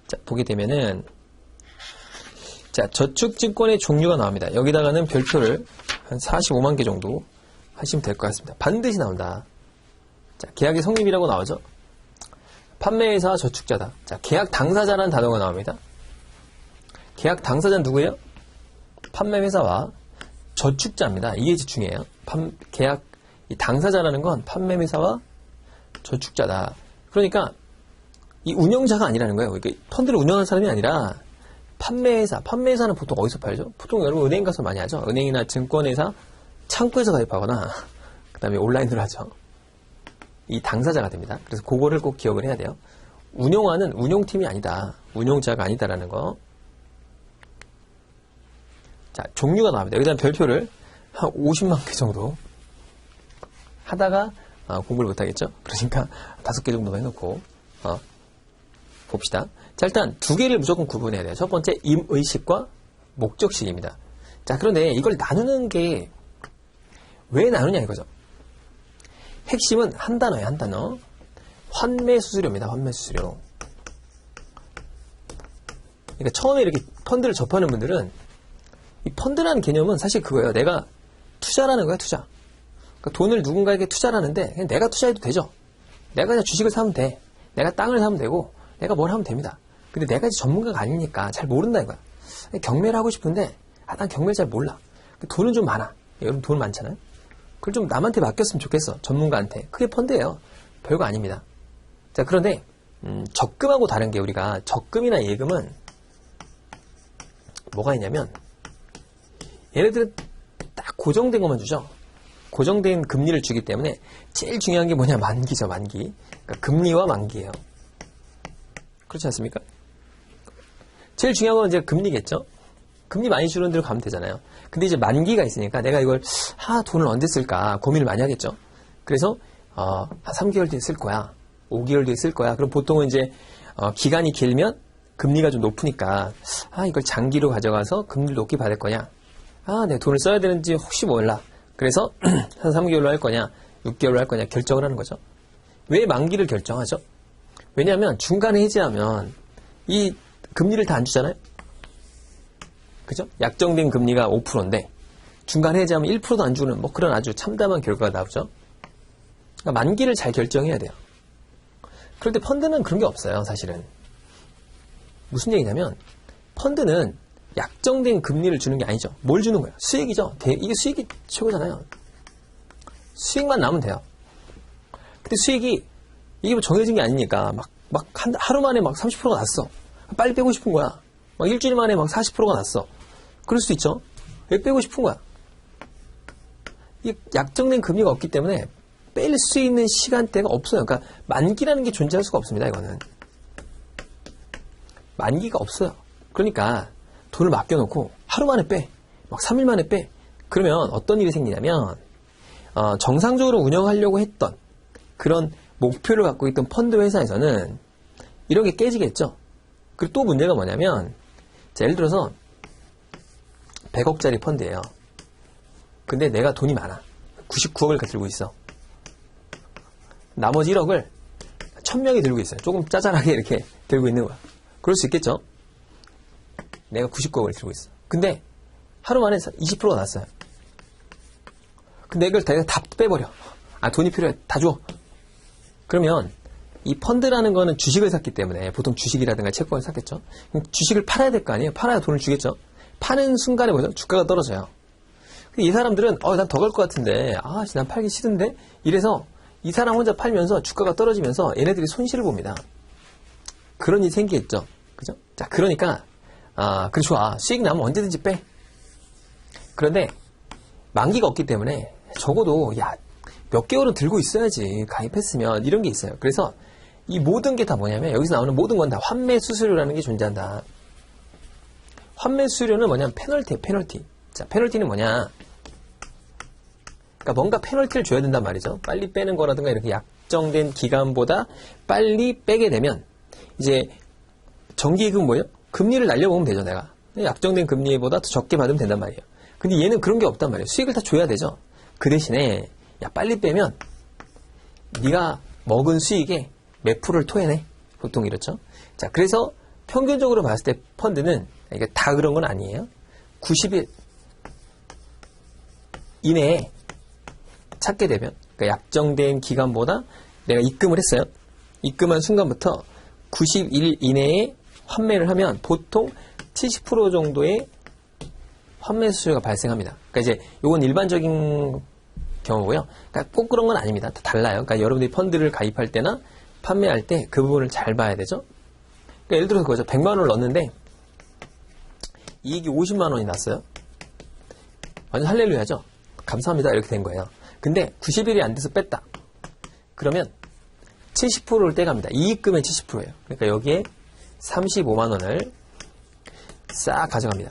자, 보게 되면은 자, 저축증권의 종류가 나옵니다. 여기다가는 별표를 한 45만 개 정도 하시면 될 것 같습니다. 반드시 나온다. 자, 계약의 성립이라고 나오죠. 판매회사 저축자다. 자, 계약 당사자라는 단어가 나옵니다. 계약 당사자는 누구예요? 판매회사와 저축자입니다. 이게 중요해요. 계약 당사자라는 건 판매회사와 저축자다. 그러니까 이 운영자가 아니라는 거예요. 그러니까 펀드를 운영하는 사람이 아니라 판매회사는 보통 어디서 팔죠? 보통 여러분 은행 가서 많이 하죠. 은행이나 증권회사 창구에서 가입하거나 그 다음에 온라인으로 하죠. 이 당사자가 됩니다. 그래서 그거를 꼭 기억을 해야 돼요. 운용하는 운용팀이 아니다. 운용자가 아니다라는 거. 자, 종류가 나옵니다. 여기다 별표를 한 50만 개 정도 하다가 공부를 못하겠죠. 그러니까 5개 정도만 해놓고 봅시다. 자, 일단 2개를 무조건 구분해야 돼요. 첫 번째 임의식과 목적식입니다. 자, 그런데 이걸 나누는 게 왜 나누냐 이거죠. 핵심은 한 단어예요. 한 단어. 환매수수료입니다. 환매수수료. 그러니까 처음에 이렇게 펀드를 접하는 분들은 이 펀드라는 개념은 사실 그거예요. 내가 투자라는 거야, 투자. 그러니까 돈을 누군가에게 투자라는데 그냥 내가 투자해도 되죠. 내가 그냥 주식을 사면 돼. 내가 땅을 사면 되고 내가 뭘 하면 됩니다. 근데 내가 이제 전문가가 아니니까 잘 모른다 이거야. 경매를 하고 싶은데 난 경매를 잘 몰라. 돈은 좀 많아. 여러분 돈 많잖아요. 그걸 좀 남한테 맡겼으면 좋겠어. 전문가한테. 그게 펀드예요. 별거 아닙니다. 자, 그런데 적금하고 다른 게 우리가 적금이나 예금은 뭐가 있냐면 얘네들은 딱 고정된 것만 주죠. 고정된 금리를 주기 때문에 제일 중요한 게 뭐냐? 만기죠, 만기. 그러니까 금리와 만기예요. 그렇지 않습니까? 제일 중요한 건 이제 금리겠죠. 금리 많이 주는 데로 가면 되잖아요. 근데 이제 만기가 있으니까 내가 이걸 돈을 언제 쓸까 고민을 많이 하겠죠. 그래서 한 3개월 뒤에 쓸 거야. 5개월 뒤에 쓸 거야. 그럼 보통은 이제 기간이 길면 금리가 좀 높으니까 이걸 장기로 가져가서 금리를 높게 받을 거냐. 내 돈을 써야 되는지 혹시 몰라. 그래서 한 3개월로 할 거냐 6개월로 할 거냐 결정을 하는 거죠. 왜 만기를 결정하죠? 왜냐하면 중간에 해지하면 이 금리를 다 안 주잖아요. 그죠? 약정된 금리가 5%인데 중간에 해지하면 1%도 안 주는 뭐 그런 아주 참담한 결과가 나오죠. 그러니까 만기를 잘 결정해야 돼요. 그런데 펀드는 그런 게 없어요. 사실은. 무슨 얘기냐면 펀드는 약정된 금리를 주는 게 아니죠. 뭘 주는 거예요? 수익이죠. 이게 수익이 최고잖아요. 수익만 나오면 돼요. 근데 수익이 이게 뭐 정해진 게 아니니까 하루 만에 30%가 났어. 빨리 빼고 싶은 거야. 일주일 만에 40%가 났어. 그럴 수 있죠. 왜 빼고 싶은 거야? 이게 약정된 금리가 없기 때문에 뺄 수 있는 시간대가 없어요. 그러니까 만기라는 게 존재할 수가 없습니다. 이거는. 만기가 없어요. 그러니까 돈을 맡겨놓고 하루 만에 빼. 3일 만에 빼. 그러면 어떤 일이 생기냐면 정상적으로 운영하려고 했던 그런 목표를 갖고 있던 펀드 회사에서는 이런 게 깨지겠죠. 그리고 또 문제가 뭐냐면 자, 예를 들어서 100억짜리 펀드예요. 근데 내가 돈이 많아. 99억을 들고 있어. 나머지 1억을 1000명이 들고 있어요. 조금 짜잘하게 이렇게 들고 있는 거야. 그럴 수 있겠죠. 내가 99억을 들고 있어. 근데 하루 만에 20%가 났어요. 근데 이걸 내가 다 빼버려. 돈이 필요해. 다 줘. 그러면 이 펀드라는 거는 주식을 샀기 때문에 보통 주식이라든가 채권을 샀겠죠. 주식을 팔아야 될 거 아니에요. 팔아야 돈을 주겠죠. 파는 순간에 뭐죠? 주가가 떨어져요. 이 사람들은 난 더 갈 것 같은데 난 팔기 싫은데 이래서 이 사람 혼자 팔면서 주가가 떨어지면서 얘네들이 손실을 봅니다. 그런 일이 생기겠죠. 그죠? 자, 그러니까 그렇죠. 수익 나면 언제든지 빼. 그런데 만기가 없기 때문에 적어도 몇 개월은 들고 있어야지 가입했으면 이런 게 있어요. 그래서 이 모든 게 다 뭐냐면 여기서 나오는 모든 건 다 환매 수수료라는 게 존재한다. 환매 수수료는 뭐냐면 페널티. 자, 페널티는 뭐냐? 그러니까 뭔가 페널티를 줘야 된단 말이죠. 빨리 빼는 거라든가 이렇게 약정된 기간보다 빨리 빼게 되면 이제 정기예금 뭐예요? 금리를 날려보면 되죠, 내가. 약정된 금리보다 더 적게 받으면 된단 말이에요. 근데 얘는 그런 게 없단 말이에요. 수익을 다 줘야 되죠. 그 대신에 빨리 빼면 네가 먹은 수익에 몇 프로를 토해내. 보통 이렇죠. 자, 그래서 평균적으로 봤을 때 펀드는 이게 다 그런 건 아니에요. 90일 이내에 찾게 되면 그러니까 약정된 기간보다 내가 입금을 했어요. 입금한 순간부터 90일 이내에 환매를 하면 보통 70% 정도의 환매 수수료가 발생합니다. 그러니까 이제 이건 일반적인 경우고요. 그러니까 꼭 그런 건 아닙니다. 다 달라요. 그러니까 여러분들이 펀드를 가입할 때나 판매할 때 그 부분을 잘 봐야 되죠. 그러니까 예를 들어서 그거죠. 100만 원을 넣었는데 이익이 50만 원이 났어요. 완전 할렐루야죠. 감사합니다. 이렇게 된 거예요. 근데 90일이 안 돼서 뺐다. 그러면 70%를 떼갑니다. 이익금의 70%예요. 그러니까 여기에 35만 원을 싹 가져갑니다.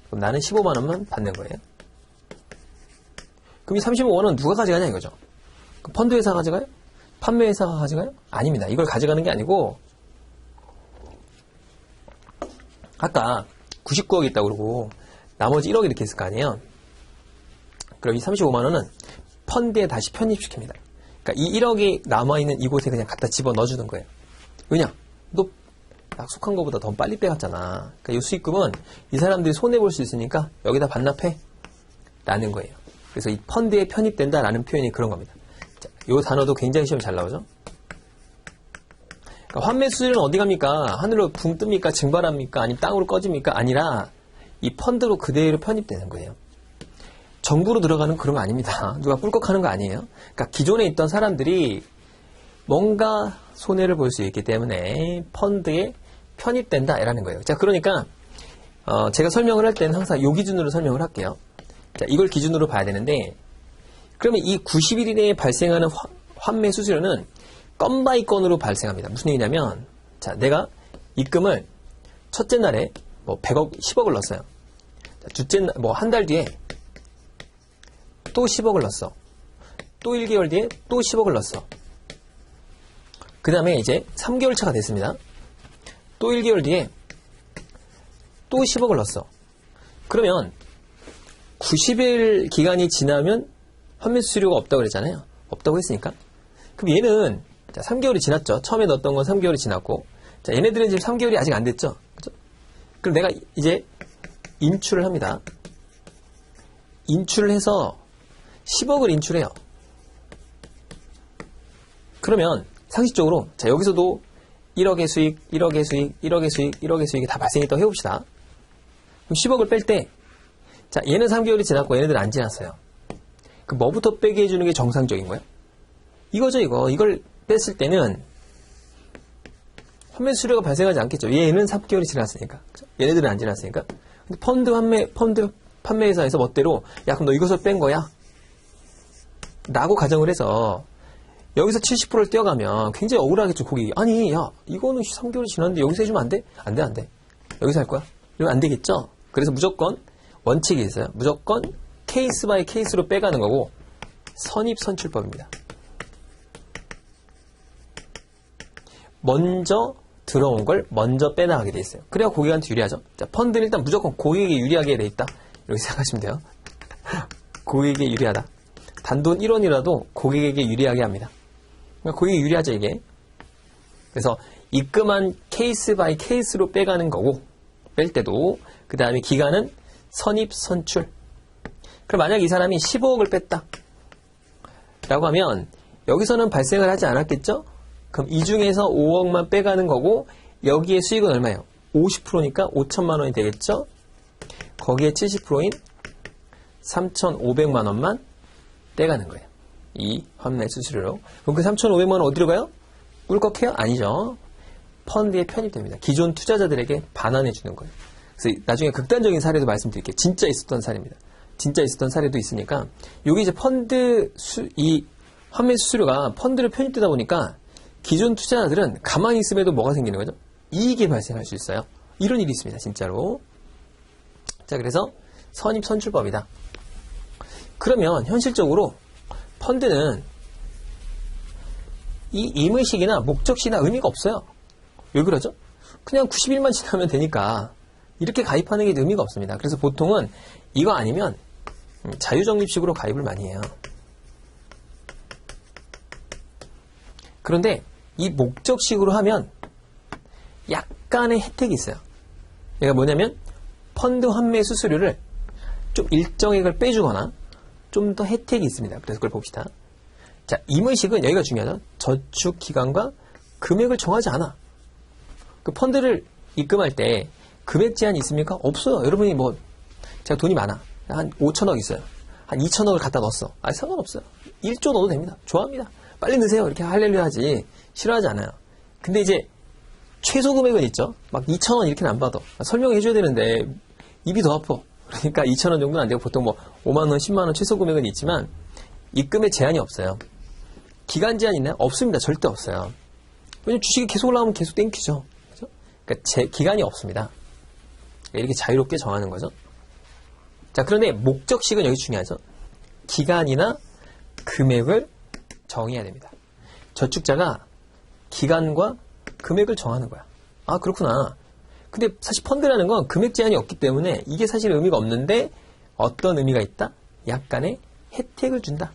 그럼 나는 15만 원만 받는 거예요. 그럼 이 35만 원 누가 가져가냐 이거죠. 펀드 회사가 가져가요? 판매 회사가 가져가요? 아닙니다. 이걸 가져가는 게 아니고 아까 99억이 있다고 그러고 나머지 1억 이렇게 있을 거 아니에요. 그럼 이 35만 원은 펀드에 다시 편입시킵니다. 그러니까 이 1억이 남아있는 이곳에 그냥 갖다 집어 넣어주는 거예요. 왜냐? 너 약속한 것보다 더 빨리 빼갔잖아. 그러니까 이 수익금은 이 사람들이 손해볼 수 있으니까 여기다 반납해 라는 거예요. 그래서 이 펀드에 편입된다 라는 표현이 그런 겁니다. 자, 이 단어도 굉장히 시험에 잘 나오죠. 그러니까 환매 수수료는 어디 갑니까? 하늘로 붕 뜹니까? 증발합니까? 아니면 땅으로 꺼집니까? 아니라 이 펀드로 그대로 편입되는 거예요. 정부로 들어가는 그런 거 아닙니다. 누가 꿀꺽하는 거 아니에요. 그러니까 기존에 있던 사람들이 뭔가 손해를 볼 수 있기 때문에 펀드에 편입된다라는 거예요. 자, 그러니까 제가 설명을 할 때는 항상 이 기준으로 설명을 할게요. 자, 이걸 기준으로 봐야 되는데 그러면 이 90일 이내에 발생하는 환매 수수료는 건 바이 건으로 발생합니다. 무슨 얘기냐면 자, 내가 입금을 첫째 날에 뭐 100억, 10억을 넣었어요. 자, 둘째 날, 뭐 한 달 뒤에 또 10억을 넣었어. 또 1개월 뒤에 또 10억을 넣었어. 그 다음에 이제 3개월 차가 됐습니다. 또 1개월 뒤에 또 10억을 넣었어. 그러면 90일 기간이 지나면 환매 수수료가 없다고 그랬잖아요. 없다고 했으니까. 그럼 얘는 자, 3개월이 지났죠. 처음에 넣었던 건 3개월이 지났고 자, 얘네들은 지금 3개월이 아직 안 됐죠. 그죠? 그럼 내가 이제 인출을 합니다. 인출을 해서 10억을 인출해요. 그러면 상식적으로 자, 여기서도 1억의 수익, 1억의 수익, 1억의 수익, 1억의 수익이 다 발생했다고 해봅시다. 그럼 10억을 뺄 때 자, 얘는 3개월이 지났고 얘네들은 안 지났어요. 그럼 뭐부터 빼게 해주는 게 정상적인 거예요? 이거죠, 이거. 이걸 뺐을 때는 환매 수수료가 발생하지 않겠죠. 얘는 3개월이 지났으니까. 그렇죠? 얘네들은 안 지났으니까. 근데 펀드 판매 회사에서 멋대로 야, 그럼 너 이것을 뺀 거야? 라고 가정을 해서 여기서 70%를 떼어가면 굉장히 억울하겠죠, 고객이. 아니, 야, 이거는 3개월이 지났는데 여기서 해주면 안 돼? 안 돼, 안 돼. 여기서 할 거야? 이러면 안 되겠죠? 그래서 무조건 원칙이 있어요. 무조건 케이스 바이 케이스로 빼가는 거고 선입선출법입니다. 먼저 들어온 걸 먼저 빼나가게 돼 있어요. 그래야 고객한테 유리하죠. 자, 펀드는 일단 무조건 고객에게 유리하게 돼 있다. 이렇게 생각하시면 돼요. 고객에게 유리하다. 단돈 1원이라도 고객에게 유리하게 합니다. 그러니까 고객이 유리하죠, 이게. 그래서 입금한 케이스 바이 케이스로 빼가는 거고 뺄 때도 그 다음에 기간은 선입선출. 그럼 만약 이 사람이 15억을 뺐다 라고 하면 여기서는 발생을 하지 않았겠죠? 그럼 이 중에서 5억만 빼가는 거고 여기에 수익은 얼마예요? 50%니까 5천만 원이 되겠죠? 거기에 70%인 3,500만 원만 떼가는 거예요. 이 환매 수수료로. 그럼 그 3,500만 원 어디로 가요? 꿀꺽해요? 아니죠. 펀드에 편입됩니다. 기존 투자자들에게 반환해 주는 거예요. 그래서 나중에 극단적인 사례도 말씀드릴게요. 진짜 있었던 사례입니다. 진짜 있었던 사례도 있으니까 여기 이제 이 환매 수수료가 펀드로 편입되다 보니까 기존 투자자들은 가만히 있음에도 뭐가 생기는 거죠? 이익이 발생할 수 있어요. 이런 일이 있습니다. 진짜로. 자, 그래서 선입선출법이다. 그러면 현실적으로 펀드는 이 임의식이나 목적시나 의미가 없어요. 왜 그러죠? 그냥 90일만 지나면 되니까 이렇게 가입하는 게 의미가 없습니다. 그래서 보통은 이거 아니면 자유적립식으로 가입을 많이 해요. 그런데 이 목적식으로 하면 약간의 혜택이 있어요. 얘가 뭐냐면 펀드 환매 수수료를 좀 일정액을 빼주거나 좀 더 혜택이 있습니다. 그래서 그걸 봅시다. 자, 임의식은 여기가 중요하죠. 저축 기간과 금액을 정하지 않아. 그 펀드를 입금할 때 금액 제한이 있습니까? 없어요. 여러분이 뭐 제가 돈이 많아. 한 5천억 있어요. 한 2천억을 갖다 넣었어. 아니, 상관없어요. 1조 넣어도 됩니다. 좋아합니다. 빨리 넣으세요. 이렇게 할렐루야 하지. 싫어하지 않아요. 근데 이제 최소 금액은 있죠. 막 2천원 이렇게는 안 받아. 설명해 줘야 되는데 입이 더 아파. 그러니까 2,000원 정도는 안 되고 보통 뭐 5만 원, 10만 원 최소 금액은 있지만 입금에 제한이 없어요. 기간 제한 있나요? 없습니다. 절대 없어요. 왜냐면 주식이 계속 올라가면 계속 땡큐죠. 그죠? 그러니까 기간이 없습니다. 이렇게 자유롭게 정하는 거죠. 자, 그런데 목적식은 여기 중요하죠. 기간이나 금액을 정해야 됩니다. 저축자가 기간과 금액을 정하는 거야. 아, 그렇구나. 근데 사실 펀드라는 건 금액 제한이 없기 때문에 이게 사실 의미가 없는데 어떤 의미가 있다? 약간의 혜택을 준다.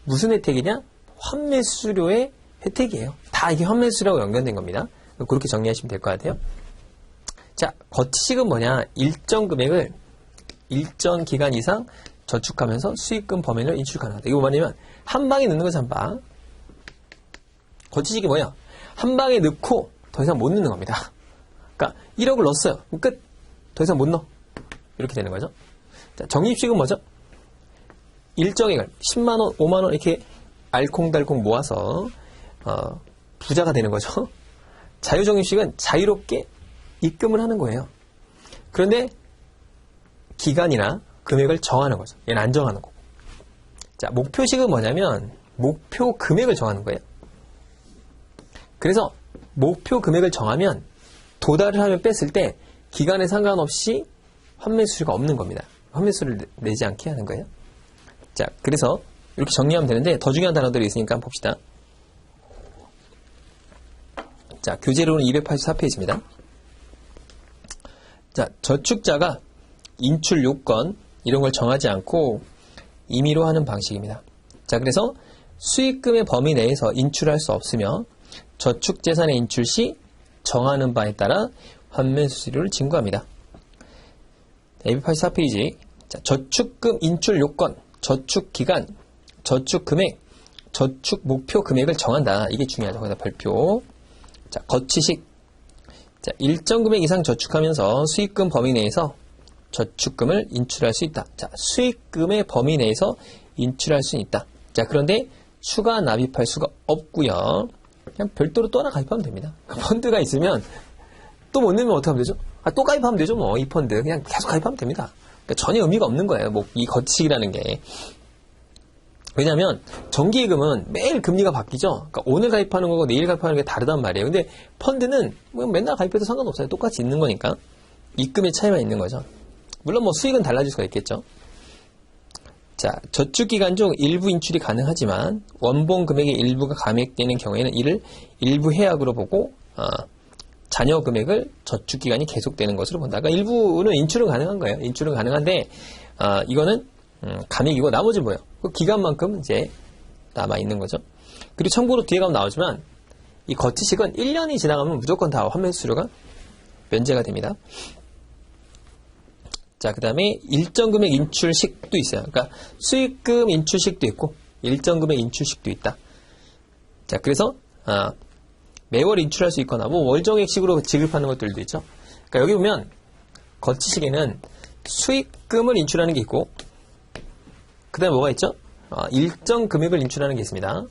무슨 혜택이냐? 환매 수수료의 혜택이에요. 다 이게 환매 수수료하고 연관된 겁니다. 그렇게 정리하시면 될 것 같아요. 자, 거치식은 뭐냐? 일정 금액을 일정 기간 이상 저축하면서 수익금 범위를 인출 가능하다. 이거 뭐냐면 한 방에 넣는 거죠, 한 방. 거치식이 뭐야? 한 방에 넣고 더 이상 못 넣는 겁니다. 그러니까 1억을 넣었어요. 끝. 더 이상 못 넣어. 이렇게 되는 거죠. 자, 적립식은 뭐죠? 일정액을 10만 원, 5만 원 이렇게 알콩달콩 모아서 부자가 되는 거죠. 자유적립식은 자유롭게 입금을 하는 거예요. 그런데 기간이나 금액을 정하는 거죠. 얘는 안 정하는 거고. 자, 목표식은 뭐냐면 목표 금액을 정하는 거예요. 그래서 목표 금액을 정하면 도달을 하면 뺐을 때 기간에 상관없이 환매 수수료가 없는 겁니다. 환매 수수료를 내지 않게 하는 거예요. 자, 그래서 이렇게 정리하면 되는데 더 중요한 단어들이 있으니까 한번 봅시다. 자, 교재로는 284페이지입니다. 자, 저축자가 인출 요건 이런 걸 정하지 않고 임의로 하는 방식입니다. 자, 그래서 수익금의 범위 내에서 인출할 수 없으며 저축재산의 인출 시 정하는 바에 따라 환매 수수료를 징구합니다. 284페이지. 자, 저축금 인출 요건, 저축 기간, 저축 금액, 저축 목표 금액을 정한다. 이게 중요하죠. 거기다 별표. 자, 거치식. 자, 일정 금액 이상 저축하면서 수익금 범위 내에서 저축금을 인출할 수 있다. 자, 수익금의 범위 내에서 인출할 수 있다. 자, 그런데 추가 납입할 수가 없고요. 그냥 별도로 또 하나 가입하면 됩니다. 펀드가 있으면 또 못 내면 어떻게 하면 되죠? 아, 또 가입하면 되죠. 뭐 이 펀드 그냥 계속 가입하면 됩니다. 그러니까 전혀 의미가 없는 거예요. 뭐 이 거치식이라는 게. 왜냐하면 정기예금은 매일 금리가 바뀌죠. 그러니까 오늘 가입하는 거고 내일 가입하는 게 다르단 말이에요. 근데 펀드는 뭐 맨날 가입해도 상관없어요. 똑같이 있는 거니까. 입금의 차이만 있는 거죠. 물론 뭐 수익은 달라질 수가 있겠죠. 자, 저축기간 중 일부 인출이 가능하지만 원본 금액의 일부가 감액되는 경우에는 이를 일부 해약으로 보고 잔여 금액을 저축기간이 계속되는 것으로 본다. 그러니까 일부는 인출은 가능한 거예요. 인출은 가능한데 이거는 감액이고 나머지 뭐예요? 그 기간만큼 이제 남아있는 거죠. 그리고 참고로 뒤에 가면 나오지만 이 거치식은 1년이 지나가면 무조건 다 환매 수수료가 면제가 됩니다. 자, 그 다음에 일정 금액 인출식도 있어요. 그러니까 수익금 인출식도 있고 일정 금액 인출식도 있다. 자, 그래서 매월 인출할 수 있거나 뭐 월정액식으로 지급하는 것들도 있죠. 그러니까 여기 보면 거치식에는 수익금을 인출하는 게 있고 그 다음에 뭐가 있죠? 일정 금액을 인출하는 게 있습니다.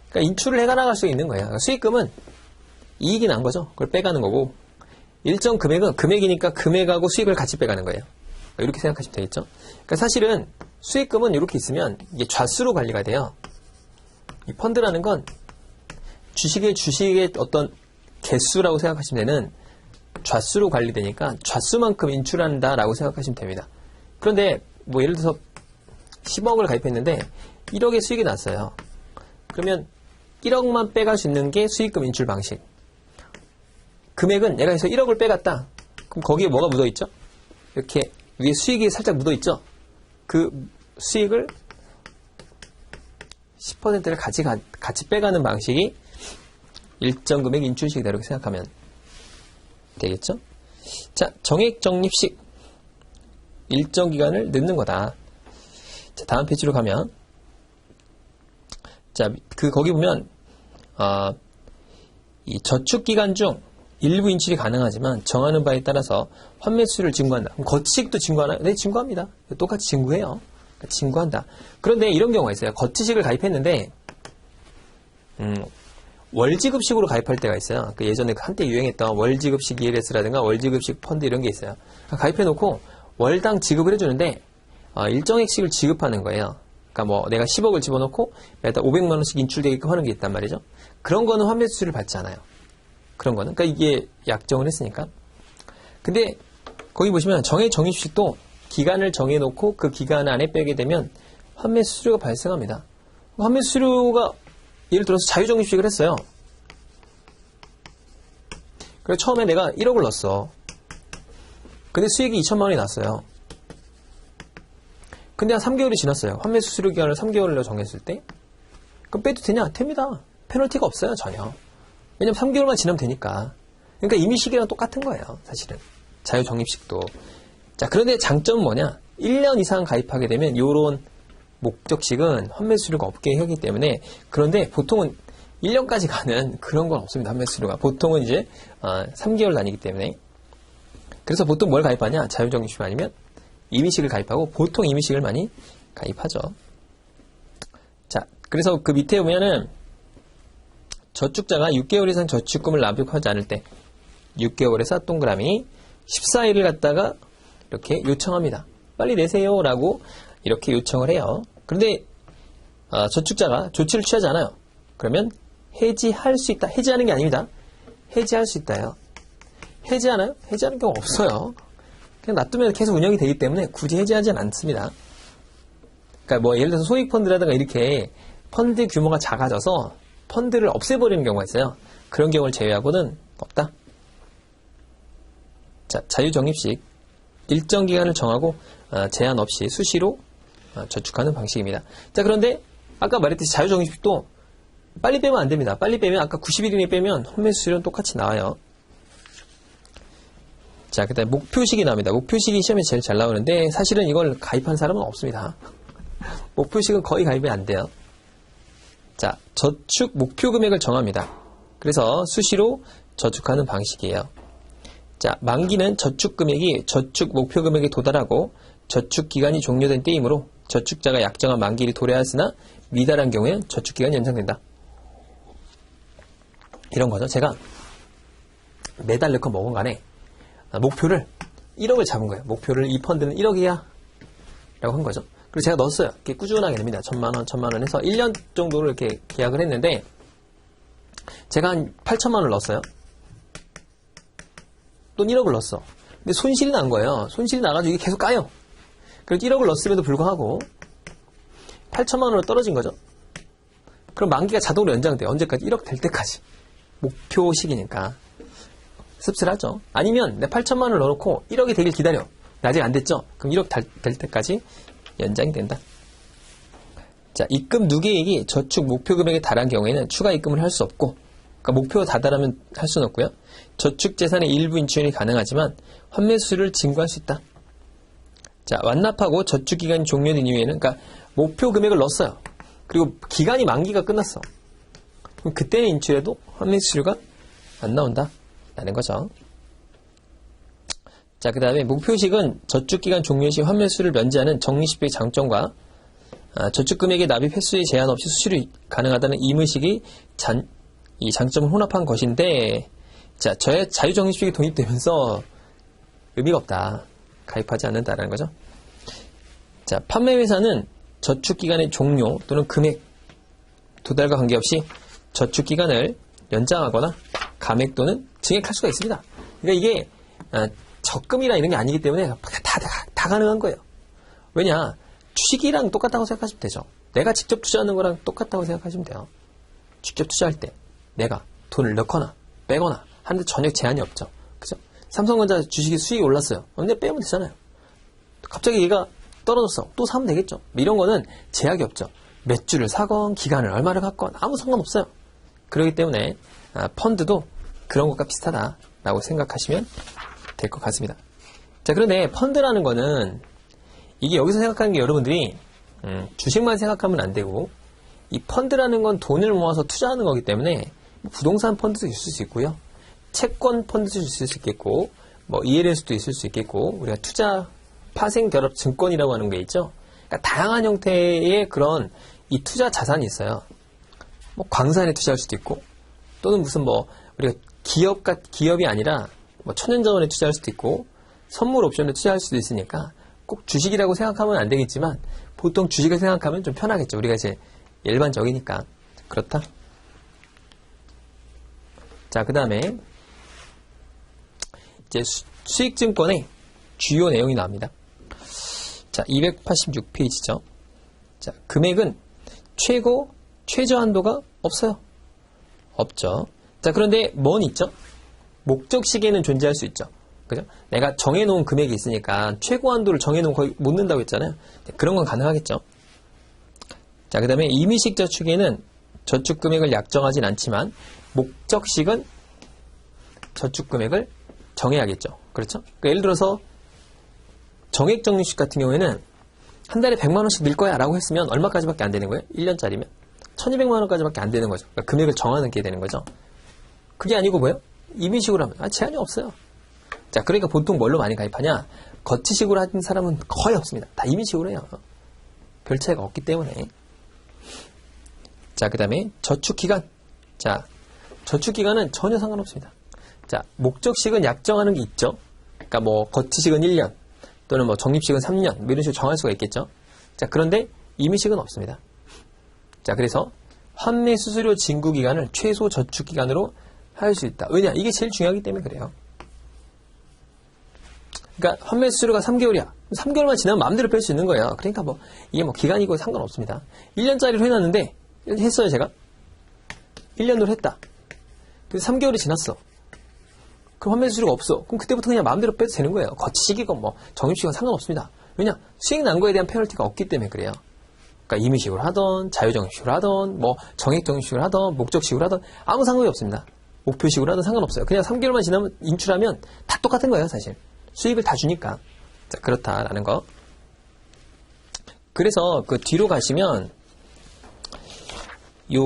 그러니까 인출을 해나갈 수 있는 거예요. 그러니까 수익금은 이익이 난 거죠. 그걸 빼가는 거고 일정 금액은 금액이니까 금액하고 수익을 같이 빼가는 거예요. 이렇게 생각하시면 되겠죠. 그러니까 사실은 수익금은 이렇게 있으면 이게 좌수로 관리가 돼요. 이 펀드라는 건 주식의 어떤 개수라고 생각하시면 되는 좌수로 관리되니까 좌수만큼 인출한다라고 생각하시면 됩니다. 그런데 뭐 예를 들어서 10억을 가입했는데 1억의 수익이 났어요. 그러면 1억만 빼갈 수 있는 게 수익금 인출 방식. 금액은 얘가 해서 1억을 빼갔다. 그럼 거기에 뭐가 묻어있죠? 이렇게 위에 수익이 살짝 묻어있죠? 그 수익을 10%를 같이 빼가는 방식이 일정 금액 인출식이다. 이렇게 생각하면 되겠죠? 자, 정액 적립식. 일정 기간을 넣는 거다. 자, 다음 페이지로 가면 자, 거기 보면 이 저축 기간 중 일부 인출이 가능하지만 정하는 바에 따라서 환매 수수료를 징구한다. 그럼 거치식도 징구하나요? 네, 징구합니다. 똑같이 징구해요. 그러니까 징구한다. 그런데 이런 경우가 있어요. 거치식을 가입했는데 월지급식으로 가입할 때가 있어요. 그 예전에 한때 유행했던 월지급식 ELS라든가 월지급식 펀드 이런 게 있어요. 가입해놓고 월당 지급을 해주는데 일정 액씩을 지급하는 거예요. 그러니까 뭐 내가 10억을 집어넣고 매달 500만 원씩 인출되게끔 하는 게 있단 말이죠. 그런 거는 환매 수수료를 받지 않아요. 그런 거는. 그러니까 이게 약정을 했으니까. 근데 거기 보시면 정액적립식도 기간을 정해놓고 그 기간 안에 빼게 되면 환매 수수료가 발생합니다. 환매 수수료가 예를 들어서 자유적립식을 했어요. 그래서 처음에 내가 1억을 넣었어. 근데 수익이 2천만 원이 났어요. 근데 한 3개월이 지났어요. 환매 수수료 기간을 3개월로 정했을 때 그럼 빼도 되냐? 됩니다. 페널티가 없어요. 전혀. 왜냐면 3개월만 지나면 되니까. 그러니까 임의식이랑 똑같은 거예요. 사실은. 자유적립식도. 자, 그런데 장점은 뭐냐? 1년 이상 가입하게 되면 요런 목적식은 환매 수수료가 없게 하기 때문에 그런데 보통은 1년까지 가는 그런 건 없습니다. 환매 수수료가. 보통은 이제 3개월 단위이기 때문에 그래서 보통 뭘 가입하냐? 자유적립식 아니면 임의식을 가입하고 보통 임의식을 많이 가입하죠. 자, 그래서 그 밑에 보면은 저축자가 6개월 이상 저축금을 납입하지 않을 때 6개월에서 동그라미 14일을 갖다가 이렇게 요청합니다. 빨리 내세요 라고 이렇게 요청을 해요. 그런데 저축자가 조치를 취하지 않아요. 그러면 해지할 수 있다. 해지하는 게 아닙니다. 해지할 수 있다요. 해지하나요? 해지하는 경우가 없어요. 그냥 놔두면 계속 운영이 되기 때문에 굳이 해지하지는 않습니다. 그러니까 뭐 예를 들어서 소액펀드라든가 이렇게 펀드 규모가 작아져서 펀드를 없애버리는 경우가 있어요. 그런 경우를 제외하고는 없다. 자, 자유적립식 일정 기간을 정하고 제한 없이 수시로 저축하는 방식입니다. 자, 그런데 아까 말했듯이 자유적립식도 빨리 빼면 안 됩니다. 빨리 빼면 아까 90일 이내에 빼면 환매 수수료는 똑같이 나와요. 자, 그 다음에 목표식이 나옵니다. 목표식이 시험에 제일 잘 나오는데 사실은 이걸 가입한 사람은 없습니다. 목표식은 거의 가입이 안 돼요. 자, 저축 목표 금액을 정합니다. 그래서 수시로 저축하는 방식이에요. 자, 만기는 저축 금액이 저축 목표 금액에 도달하고 저축 기간이 종료된 때이므로 저축자가 약정한 만기를 도래하였으나 미달한 경우에는 저축 기간이 연장된다. 이런 거죠. 제가 매달 넣건 뭐건 간에 목표를 1억을 잡은 거예요. 목표를 이 펀드는 1억이야 라고 한 거죠. 그리고 제가 넣었어요. 이렇게 꾸준하게 됩니다. 1,000만원, 1,000만원 해서 1년 정도를 이렇게 계약을 했는데 제가 한 8천만 원을 넣었어요. 또 1억을 넣었어. 근데 손실이 난 거예요. 손실이 나가지고 이게 계속 까요. 그래서 1억을 넣었음에도 불구하고 8천만 원으로 떨어진 거죠. 그럼 만기가 자동으로 연장돼요. 언제까지? 1억 될 때까지. 목표 시기니까. 씁쓸하죠. 아니면 내 8천만 원을 넣어놓고 1억이 되길 기다려. 아직 안 됐죠? 그럼 1억 될 때까지 연장이 된다. 자, 입금 누계액이 저축 목표 금액에 달한 경우에는 추가 입금을 할 수 없고, 그러니까 목표가 다달하면 할 수는 없고요. 저축 재산의 일부 인출이 가능하지만 환매 수수료를 징구할 수 있다. 자, 완납하고 저축 기간이 종료된 이후에는, 그러니까 목표 금액을 넣었어요. 그리고 기간이 만기가 끝났어. 그럼 그때는 인출해도 환매 수수료가 안 나온다. 라는 거죠. 자, 그 다음에 목표식은 저축기간 종료 시 환매 수수료를 면제하는 적립식의 장점과 저축금액의 납입 횟수에 제한 없이 수수료 가능하다는 임의식이 이 장점을 혼합한 것인데, 자, 자유적립식이 도입되면서 의미가 없다. 가입하지 않는다라는 거죠. 자, 판매회사는 저축기간의 종료 또는 금액 도달과 관계없이 저축기간을 연장하거나 감액 또는 증액할 수가 있습니다. 그러니까 이게 적금이나 이런 게 아니기 때문에 다 가능한 거예요. 왜냐? 주식이랑 똑같다고 생각하시면 되죠. 내가 직접 투자하는 거랑 똑같다고 생각하시면 돼요. 직접 투자할 때 내가 돈을 넣거나 빼거나 하는데 전혀 제한이 없죠. 그죠? 삼성전자 주식이 수익이 올랐어요. 근데 빼면 되잖아요. 갑자기 얘가 떨어졌어. 또 사면 되겠죠. 이런 거는 제약이 없죠. 몇 주를 사건 기간을 얼마를 갖건 아무 상관없어요. 그렇기 때문에 펀드도 그런 것과 비슷하다라고 생각하시면 될 것 같습니다. 자, 그런데 펀드라는 거는 이게 여기서 생각하는 게 여러분들이 주식만 생각하면 안 되고, 이 펀드라는 건 돈을 모아서 투자하는 거기 때문에 부동산 펀드도 있을 수 있고요, 채권 펀드도 있을 수 있겠고, 뭐 ELS도 있을 수 있겠고, 우리가 투자 파생 결합 증권이라고 하는 게 있죠. 그러니까 다양한 형태의 그런 이 투자 자산이 있어요. 뭐 광산에 투자할 수도 있고, 또는 무슨 뭐 우리가 기업이 아니라 뭐 천연자원에 투자할 수도 있고 선물 옵션에 투자할 수도 있으니까 꼭 주식이라고 생각하면 안 되겠지만 보통 주식을 생각하면 좀 편하겠죠. 우리가 이제 일반적이니까 그렇다. 자, 그 다음에 이제 수익증권의 주요 내용이 나옵니다. 자, 286페이지죠. 자, 금액은 최저 한도가 없어요. 없죠. 자, 그런데 뭔 있죠? 목적 시계는 존재할 수 있죠. 그죠? 내가 정해놓은 금액이 있으니까 최고 한도를 정해놓은 거의 못 넣는다고 했잖아요. 그런 건 가능하겠죠. 자, 그 다음에 임의식 저축에는 저축 금액을 약정하진 않지만 목적식은 저축 금액을 정해야겠죠. 그렇죠? 그러니까 예를 들어서 정액정리식 같은 경우에는 한 달에 100만 원씩 낼 거야 라고 했으면 얼마까지밖에 안 되는 거예요? 1년짜리면 1200만 원까지밖에 안 되는 거죠. 그러니까 금액을 정하는 게 되는 거죠. 그게 아니고 뭐예요? 임의식으로 하면 제한이 없어요. 자, 그러니까 보통 뭘로 많이 가입하냐? 거치식으로 하는 사람은 거의 없습니다. 다 임의식으로 해요. 별 차이가 없기 때문에. 자, 그 다음에 저축기간. 자, 저축기간은 전혀 상관없습니다. 자, 목적식은 약정하는 게 있죠. 그러니까 뭐 거치식은 1년 또는 뭐 적립식은 3년 뭐 이런 식으로 정할 수가 있겠죠. 자, 그런데 임의식은 없습니다. 자, 그래서 환매 수수료 징구 기간을 최소 저축 기간으로 할 수 있다. 왜냐? 이게 제일 중요하기 때문에 그래요. 그러니까 환매 수수료가 3개월이야. 3개월만 지나면 마음대로 뺄 수 있는 거예요. 그러니까 뭐 이게 뭐 기간이고 상관없습니다. 1년짜리로 해놨는데 했어요, 제가. 1년으로 했다. 그래서 3개월이 지났어. 그럼 환매 수수료가 없어. 그럼 그때부터 그냥 마음대로 빼도 되는 거예요. 거치식이건 뭐 적립식이건 상관없습니다. 왜냐? 수익 난 거에 대한 페널티가 없기 때문에 그래요. 그러니까 임의식으로 하던 자유정식으로 하던 뭐 정액정식으로 하던 목적식으로 하던 아무 상관이 없습니다. 목표식으로 하던 상관없어요. 그냥 3개월만 지나면 인출하면 다 똑같은 거예요, 사실. 수익을 다 주니까. 자, 그렇다라는 거. 그래서 그 뒤로 가시면 요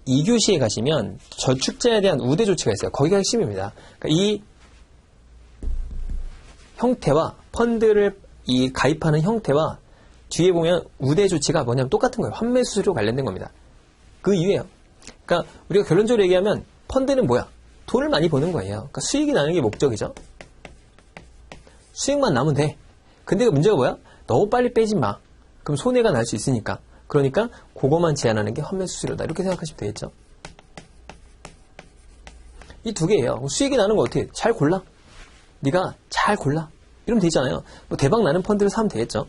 2교시에 가시면 저축자에 대한 우대 조치가 있어요. 거기가 핵심입니다. 그러니까 이 형태와 펀드를 이 가입하는 형태와 뒤에 보면 우대 조치가 뭐냐면 똑같은 거예요. 환매 수수료 관련된 겁니다. 그 이유예요. 그러니까 우리가 결론적으로 얘기하면 펀드는 뭐야? 돈을 많이 버는 거예요. 그러니까 수익이 나는 게 목적이죠. 수익만 나면 돼. 근데 그 문제가 뭐야? 너무 빨리 빼지 마. 그럼 손해가 날 수 있으니까. 그러니까 그거만 제한하는 게 환매 수수료다. 이렇게 생각하시면 되겠죠. 이 두 개예요. 수익이 나는 거 어떻게? 잘 골라. 네가 잘 골라. 이러면 되잖아요. 뭐 대박 나는 펀드를 사면 되겠죠.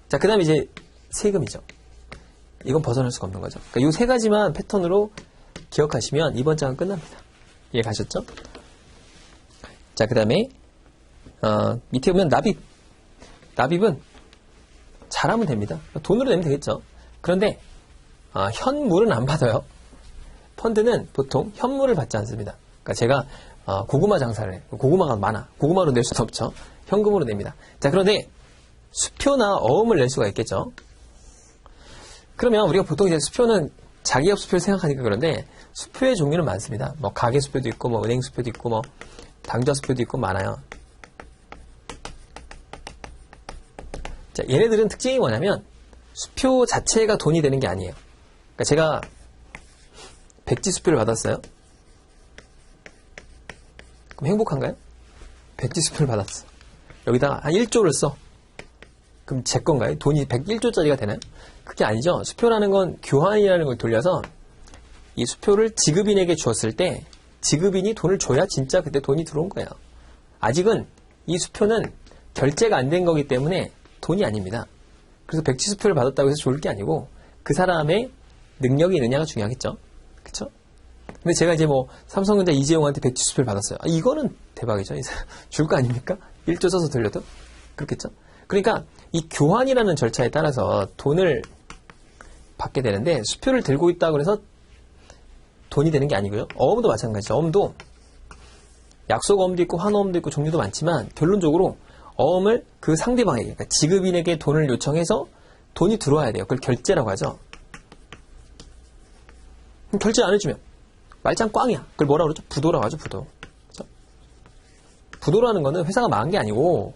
자, 그 다음에 이제 세금이죠. 이건 벗어날 수가 없는 거죠. 그러니까 이 세 가지만 패턴으로 기억하시면 이번 장은 끝납니다. 이해 가셨죠? 자, 그 다음에 밑에 보면 납입. 납입은 잘하면 됩니다. 돈으로 내면 되겠죠. 그런데 현물은 안 받아요. 펀드는 보통 현물을 받지 않습니다. 그러니까 제가 고구마 장사를 해요. 고구마가 많아. 고구마로 낼 수는 없죠. 현금으로 냅니다. 자, 그런데 수표나 어음을 낼 수가 있겠죠. 그러면 우리가 보통 이제 수표는 자기업 수표를 생각하니까 그런데 수표의 종류는 많습니다. 뭐 가계 수표도 있고 뭐 은행 수표도 있고 뭐 당좌 수표도 있고 많아요. 자, 얘네들은 특징이 뭐냐면 수표 자체가 돈이 되는 게 아니에요. 그러니까 제가 백지 수표를 받았어요. 그럼 행복한가요? 백지 수표를 받았어. 여기다가 한 1조를 써. 그럼 제 건가요? 돈이 101조짜리가 되나요? 그게 아니죠. 수표라는 건 교환이라는 걸 돌려서 이 수표를 지급인에게 주었을 때 지급인이 돈을 줘야 진짜 그때 돈이 들어온 거예요. 아직은 이 수표는 결제가 안 된 거기 때문에 돈이 아닙니다. 그래서 백지 수표를 받았다고 해서 좋을 게 아니고 그 사람의 능력이 있느냐가 중요하겠죠. 그쵸? 근데 제가 이제 뭐 삼성전자 이재용한테 백지 수표를 받았어요. 이거는 대박이죠. 줄 거 아닙니까? 1조 써서 돌려도? 그렇겠죠? 그러니까 이 교환이라는 절차에 따라서 돈을 받게 되는데 수표를 들고 있다고 해서 돈이 되는 게 아니고요. 어음도 마찬가지죠. 어음도 약속 어음도 있고 환어음도 있고 종류도 많지만 결론적으로 어음을 그 상대방에게, 그러니까 지급인에게 돈을 요청해서 돈이 들어와야 돼요. 그걸 결제라고 하죠. 그럼 결제 안 해주면 말짱 꽝이야. 그걸 뭐라고 그러죠? 부도라고 하죠. 부도. 그렇죠? 부도라는 거는 회사가 망한 게 아니고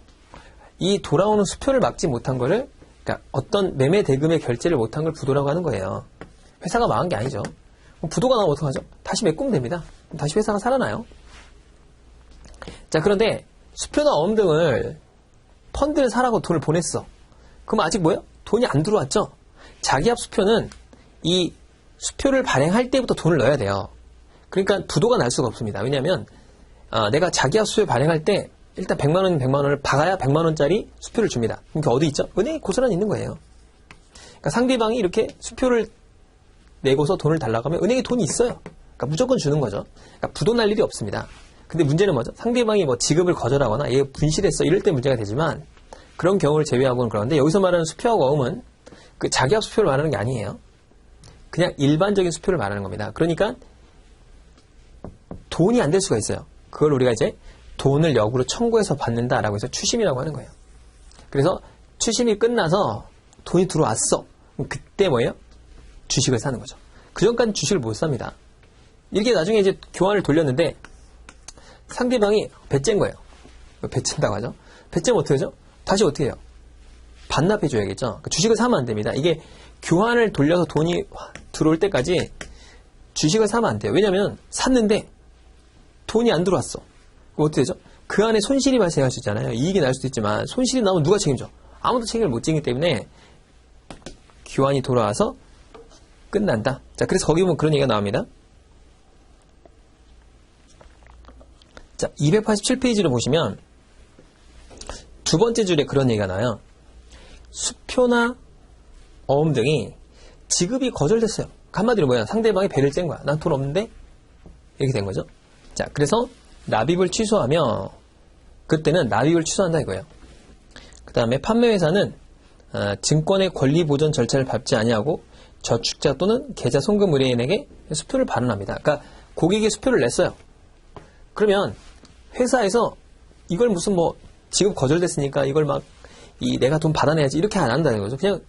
이 돌아오는 수표를 막지 못한 거를, 그러니까 어떤 매매 대금의 결제를 못한 걸 부도라고 하는 거예요. 회사가 망한 게 아니죠. 부도가 나면 어떡하죠? 다시 메꾸면 됩니다. 다시 회사가 살아나요. 자, 그런데 수표나 어음 등을 펀드를 사라고 돈을 보냈어. 그럼 아직 뭐예요? 돈이 안 들어왔죠? 자기합 수표는 이 수표를 발행할 때부터 돈을 넣어야 돼요. 그러니까 부도가 날 수가 없습니다. 왜냐하면 내가 자기합 수표 발행할 때 일단 100만 원, 100만 원을 박아야 100만 원짜리 수표를 줍니다. 그러니까 어디 있죠? 은행에 고스란히 있는 거예요. 그러니까 상대방이 이렇게 수표를 내고서 돈을 달라고 하면 은행에 돈이 있어요. 그러니까 무조건 주는 거죠. 그러니까 부도 날 일이 없습니다. 근데 문제는 뭐죠? 상대방이 뭐 지급을 거절하거나 얘 분실했어 이럴 때 문제가 되지만 그런 경우를 제외하고는 그러는데 여기서 말하는 수표하고 어음은 그 자기합 수표를 말하는 게 아니에요. 그냥 일반적인 수표를 말하는 겁니다. 그러니까 돈이 안 될 수가 있어요. 그걸 우리가 이제 돈을 역으로 청구해서 받는다라고 해서 추심이라고 하는 거예요. 그래서 추심이 끝나서 돈이 들어왔어. 그럼 그때 뭐예요? 주식을 사는 거죠. 그 전까지 주식을 못 삽니다. 이렇게 나중에 이제 교환을 돌렸는데 상대방이 배째인 거예요. 배째인다고 하죠. 배째면 어떻게 하죠? 다시 어떻게 해요? 반납해 줘야겠죠. 그러니까 주식을 사면 안 됩니다. 이게 교환을 돌려서 돈이 들어올 때까지 주식을 사면 안 돼요. 왜냐면 샀는데 돈이 안 들어왔어. 그럼 어떻게 되죠? 그 안에 손실이 발생할 수 있잖아요. 이익이 날 수도 있지만 손실이 나오면 누가 책임져? 아무도 책임을 못 지기 때문에 교환이 돌아와서 끝난다. 자, 그래서 거기 보면 그런 얘기가 나옵니다. 자, 287페이지를 보시면 두 번째 줄에 그런 얘기가 나와요. 수표나 어음 등이 지급이 거절됐어요. 한마디로 뭐야? 상대방이 배를 짠 거야. 난 돈 없는데? 이렇게 된 거죠. 자, 그래서 납입을 취소하며 그때는 납입을 취소한다 이거예요. 그 다음에 판매회사는 증권의 권리 보존 절차를 밟지 아니하고 저축자 또는 계좌 송금 의뢰인에게 수표를 반환합니다. 그러니까 고객이 수표를 냈어요. 그러면 회사에서 이걸 무슨 뭐 지급 거절됐으니까 이걸 막 내가 돈 받아내야지 이렇게 안 한다는 거죠. 그냥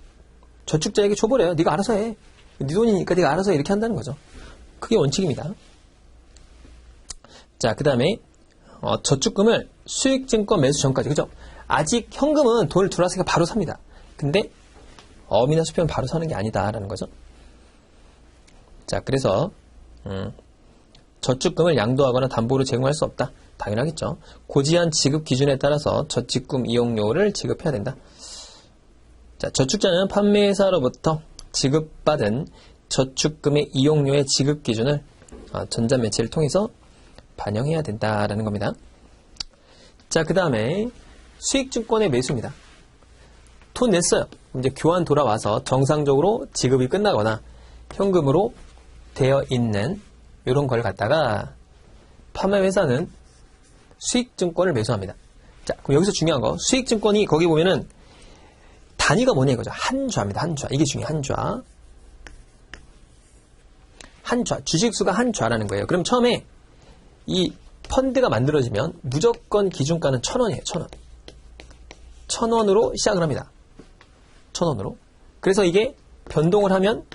저축자에게 줘버려요. 네가 알아서 해. 네 돈이니까 네가 알아서 해. 이렇게 한다는 거죠. 그게 원칙입니다. 자, 그 다음에 저축금을 수익증권 매수 전까지, 그죠? 아직 현금은 돈을 들어왔으니까 바로 삽니다. 근데 어음이나 수표는 바로 사는 게 아니다라는 거죠. 자, 그래서 저축금을 양도하거나 담보로 제공할 수 없다. 당연하겠죠. 고지한 지급 기준에 따라서 저축금 이용료를 지급해야 된다. 자, 저축자는 판매회사로부터 지급받은 저축금의 이용료의 지급 기준을 전자매체를 통해서 반영해야 된다라는 겁니다. 자, 그 다음에 수익증권의 매수입니다. 돈 냈어요. 이제 교환 돌아와서 정상적으로 지급이 끝나거나 현금으로 되어 있는 이런 걸 갖다가 판매회사는 수익증권을 매수합니다. 자, 그럼 여기서 중요한 거 수익증권이 거기 보면은 단위가 뭐냐 이거죠. 한좌입니다. 한좌. 이게 중요해. 한좌. 한좌. 주식수가 한좌라는 거예요. 그럼 처음에 이 펀드가 만들어지면 무조건 기준가는 1,000원이에요. 1,000원. 1,000원으로 시작을 합니다. 1,000원으로. 그래서 이게 변동을 하면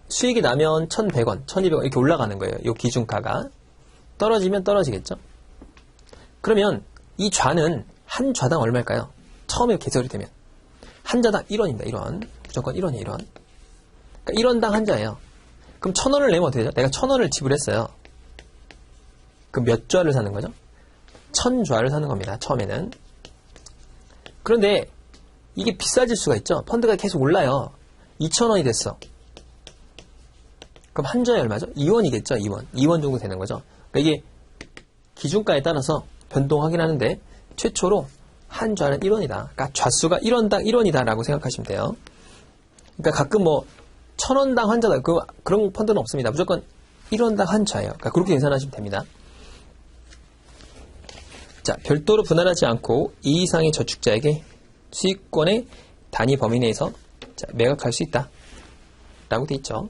수익이 나면 1,100원, 1,200원 이렇게 올라가는 거예요. 이 기준가가. 떨어지면 떨어지겠죠. 그러면 이 좌는 한 좌당 얼마일까요? 처음에 개설이 되면. 한 좌당 1원입니다. 1원. 무조건 1원이에요. 1원. 그러니까 1원당 한 좌예요. 그럼 1,000원을 내면 어떻게 되죠? 내가 1,000원을 지불했어요. 그럼 몇 좌를 사는 거죠? 1,000좌를 사는 겁니다. 처음에는. 그런데 이게 비싸질 수가 있죠. 펀드가 계속 올라요. 2,000원이 됐어. 그럼 한 좌에 얼마죠? 2원이겠죠. 2원. 2원 정도 되는 거죠. 그러니까 이게 기준가에 따라서 변동하긴 하는데 최초로 한 좌는 1원이다. 그러니까 좌수가 1원당 1원이다 라고 생각하시면 돼요. 그러니까 가끔 뭐 1,000원당 한 좌다. 그런 펀드는 없습니다. 무조건 1원당 한 좌예요. 그러니까 그렇게 계산하시면 됩니다. 자, 별도로 분할하지 않고 이 이상의 저축자에게 수익권의 단위 범위 내에서 매각할 수 있다 라고 되어 있죠.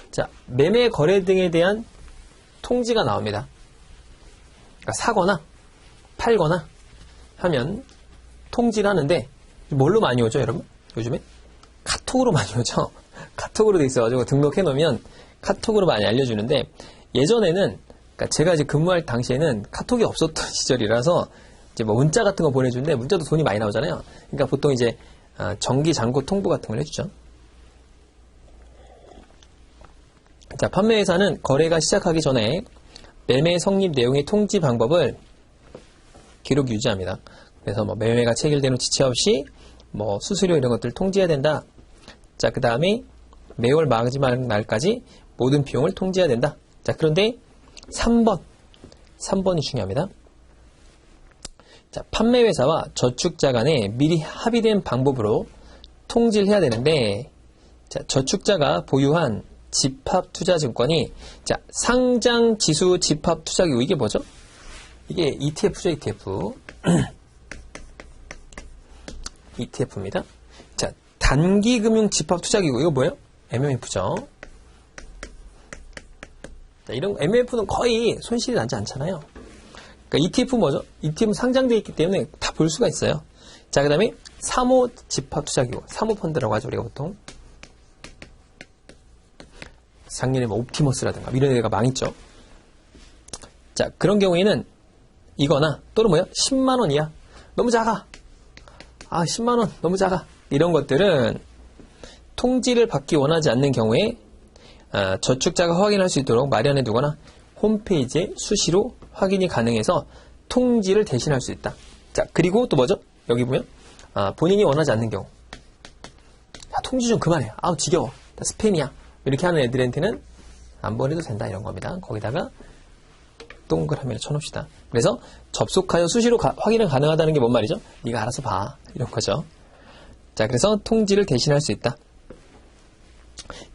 자, 매매 거래 등에 대한 통지가 나옵니다. 그러니까 사거나 팔거나 하면 통지를 하는데 뭘로 많이 오죠, 여러분? 요즘에? 카톡으로 많이 오죠. 카톡으로 돼 있어가지고 등록해 놓으면 카톡으로 많이 알려주는데 예전에는 그러니까 제가 이제 근무할 당시에는 카톡이 없었던 시절이라서 이제 뭐 문자 같은 거 보내주는데 문자도 돈이 많이 나오잖아요. 그러니까 보통 이제 정기 잔고 통보 같은 걸 해주죠. 자, 판매회사는 거래가 시작하기 전에 매매 성립 내용의 통지 방법을 기록 유지합니다. 그래서 뭐 매매가 체결된 후 지체 없이 뭐 수수료 이런 것들 통지해야 된다. 자, 그 다음에 매월 마지막 날까지 모든 비용을 통지해야 된다. 자, 그런데 3번이 중요합니다. 자, 판매회사와 저축자 간에 미리 합의된 방법으로 통지를 해야 되는데, 자, 저축자가 보유한 집합투자증권이, 자, 상장지수 집합투자기구, 이게 뭐죠? 이게 ETF죠, ETF. ETF입니다. 자, 단기금융 집합투자기구, 이거 뭐예요? MMF죠. 자, 이런 MMF는 거의 손실이 나지 않잖아요. 그러니까 ETF 뭐죠? ETF는 상장되어 있기 때문에 다 볼 수가 있어요. 자, 그 다음에 사모 집합투자기구, 사모펀드라고 하죠, 우리가 보통. 작년에 뭐 옵티머스라든가 이런 애가 망했죠. 자, 그런 경우에는 이거나 또는 뭐야? 10만 원이야. 너무 작아. 아, 10만 원 너무 작아. 이런 것들은 통지를 받기 원하지 않는 경우에 저축자가 확인할 수 있도록 마련해 두거나 홈페이지에 수시로 확인이 가능해서 통지를 대신할 수 있다. 자, 그리고 또 뭐죠? 여기 보면 본인이 원하지 않는 경우. 야, 통지 좀 그만해. 아우, 지겨워. 스팸이야. 이렇게 하는 애들한테는 안 보내도 된다, 이런 겁니다. 거기다가 동그라미를 쳐놓읍시다. 그래서 접속하여 수시로 확인을 가능하다는 게 뭔 말이죠? 네가 알아서 봐, 이런 거죠. 자, 그래서 통지를 대신할 수 있다.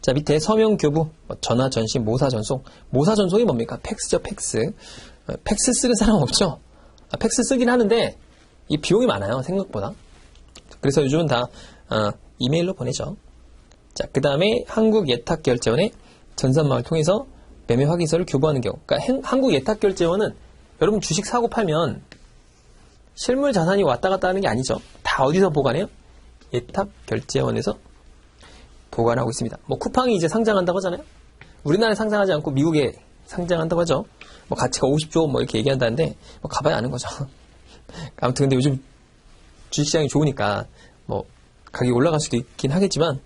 자, 밑에 서명 교부, 전화 전신, 모사 전송. 모사 전송이 뭡니까? 팩스죠, 팩스. 팩스 쓰는 사람 없죠? 팩스 쓰긴 하는데 이 비용이 많아요, 생각보다. 그래서 요즘은 다 이메일로 보내죠. 자, 그 다음에 한국예탁결제원의 전산망을 통해서 매매 확인서를 교부하는 경우. 그러니까 한국예탁결제원은 여러분 주식 사고 팔면 실물 자산이 왔다 갔다 하는 게 아니죠. 다 어디서 보관해요? 예탁결제원에서 보관하고 있습니다. 뭐 쿠팡이 이제 상장한다고 하잖아요. 우리나라에 상장하지 않고 미국에 상장한다고 하죠. 뭐 가치가 50조 뭐 이렇게 얘기한다는데 뭐 가봐야 아는 거죠. 아무튼 근데 요즘 주식시장이 좋으니까 뭐 가격이 올라갈 수도 있긴 하겠지만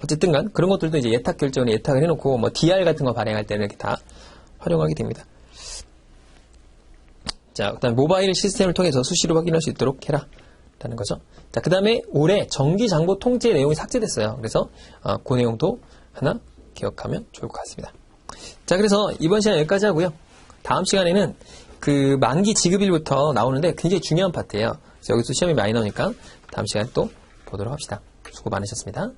어쨌든 간 그런 것들도 이제 예탁결제원에 예탁을 해놓고 뭐 DR 같은 거 발행할 때는 이렇게 다 활용하게 됩니다. 자, 그 다음에 모바일 시스템을 통해서 수시로 확인할 수 있도록 해라 라는 거죠. 자, 그 다음에 올해 정기장부 통제 내용이 삭제됐어요. 그래서 그 내용도 하나 기억하면 좋을 것 같습니다. 자, 그래서 이번 시간 여기까지 하고요. 다음 시간에는 그 만기 지급일부터 나오는데 굉장히 중요한 파트예요. 그래서 여기서 시험이 많이 나오니까 다음 시간에 또 보도록 합시다. 수고 많으셨습니다.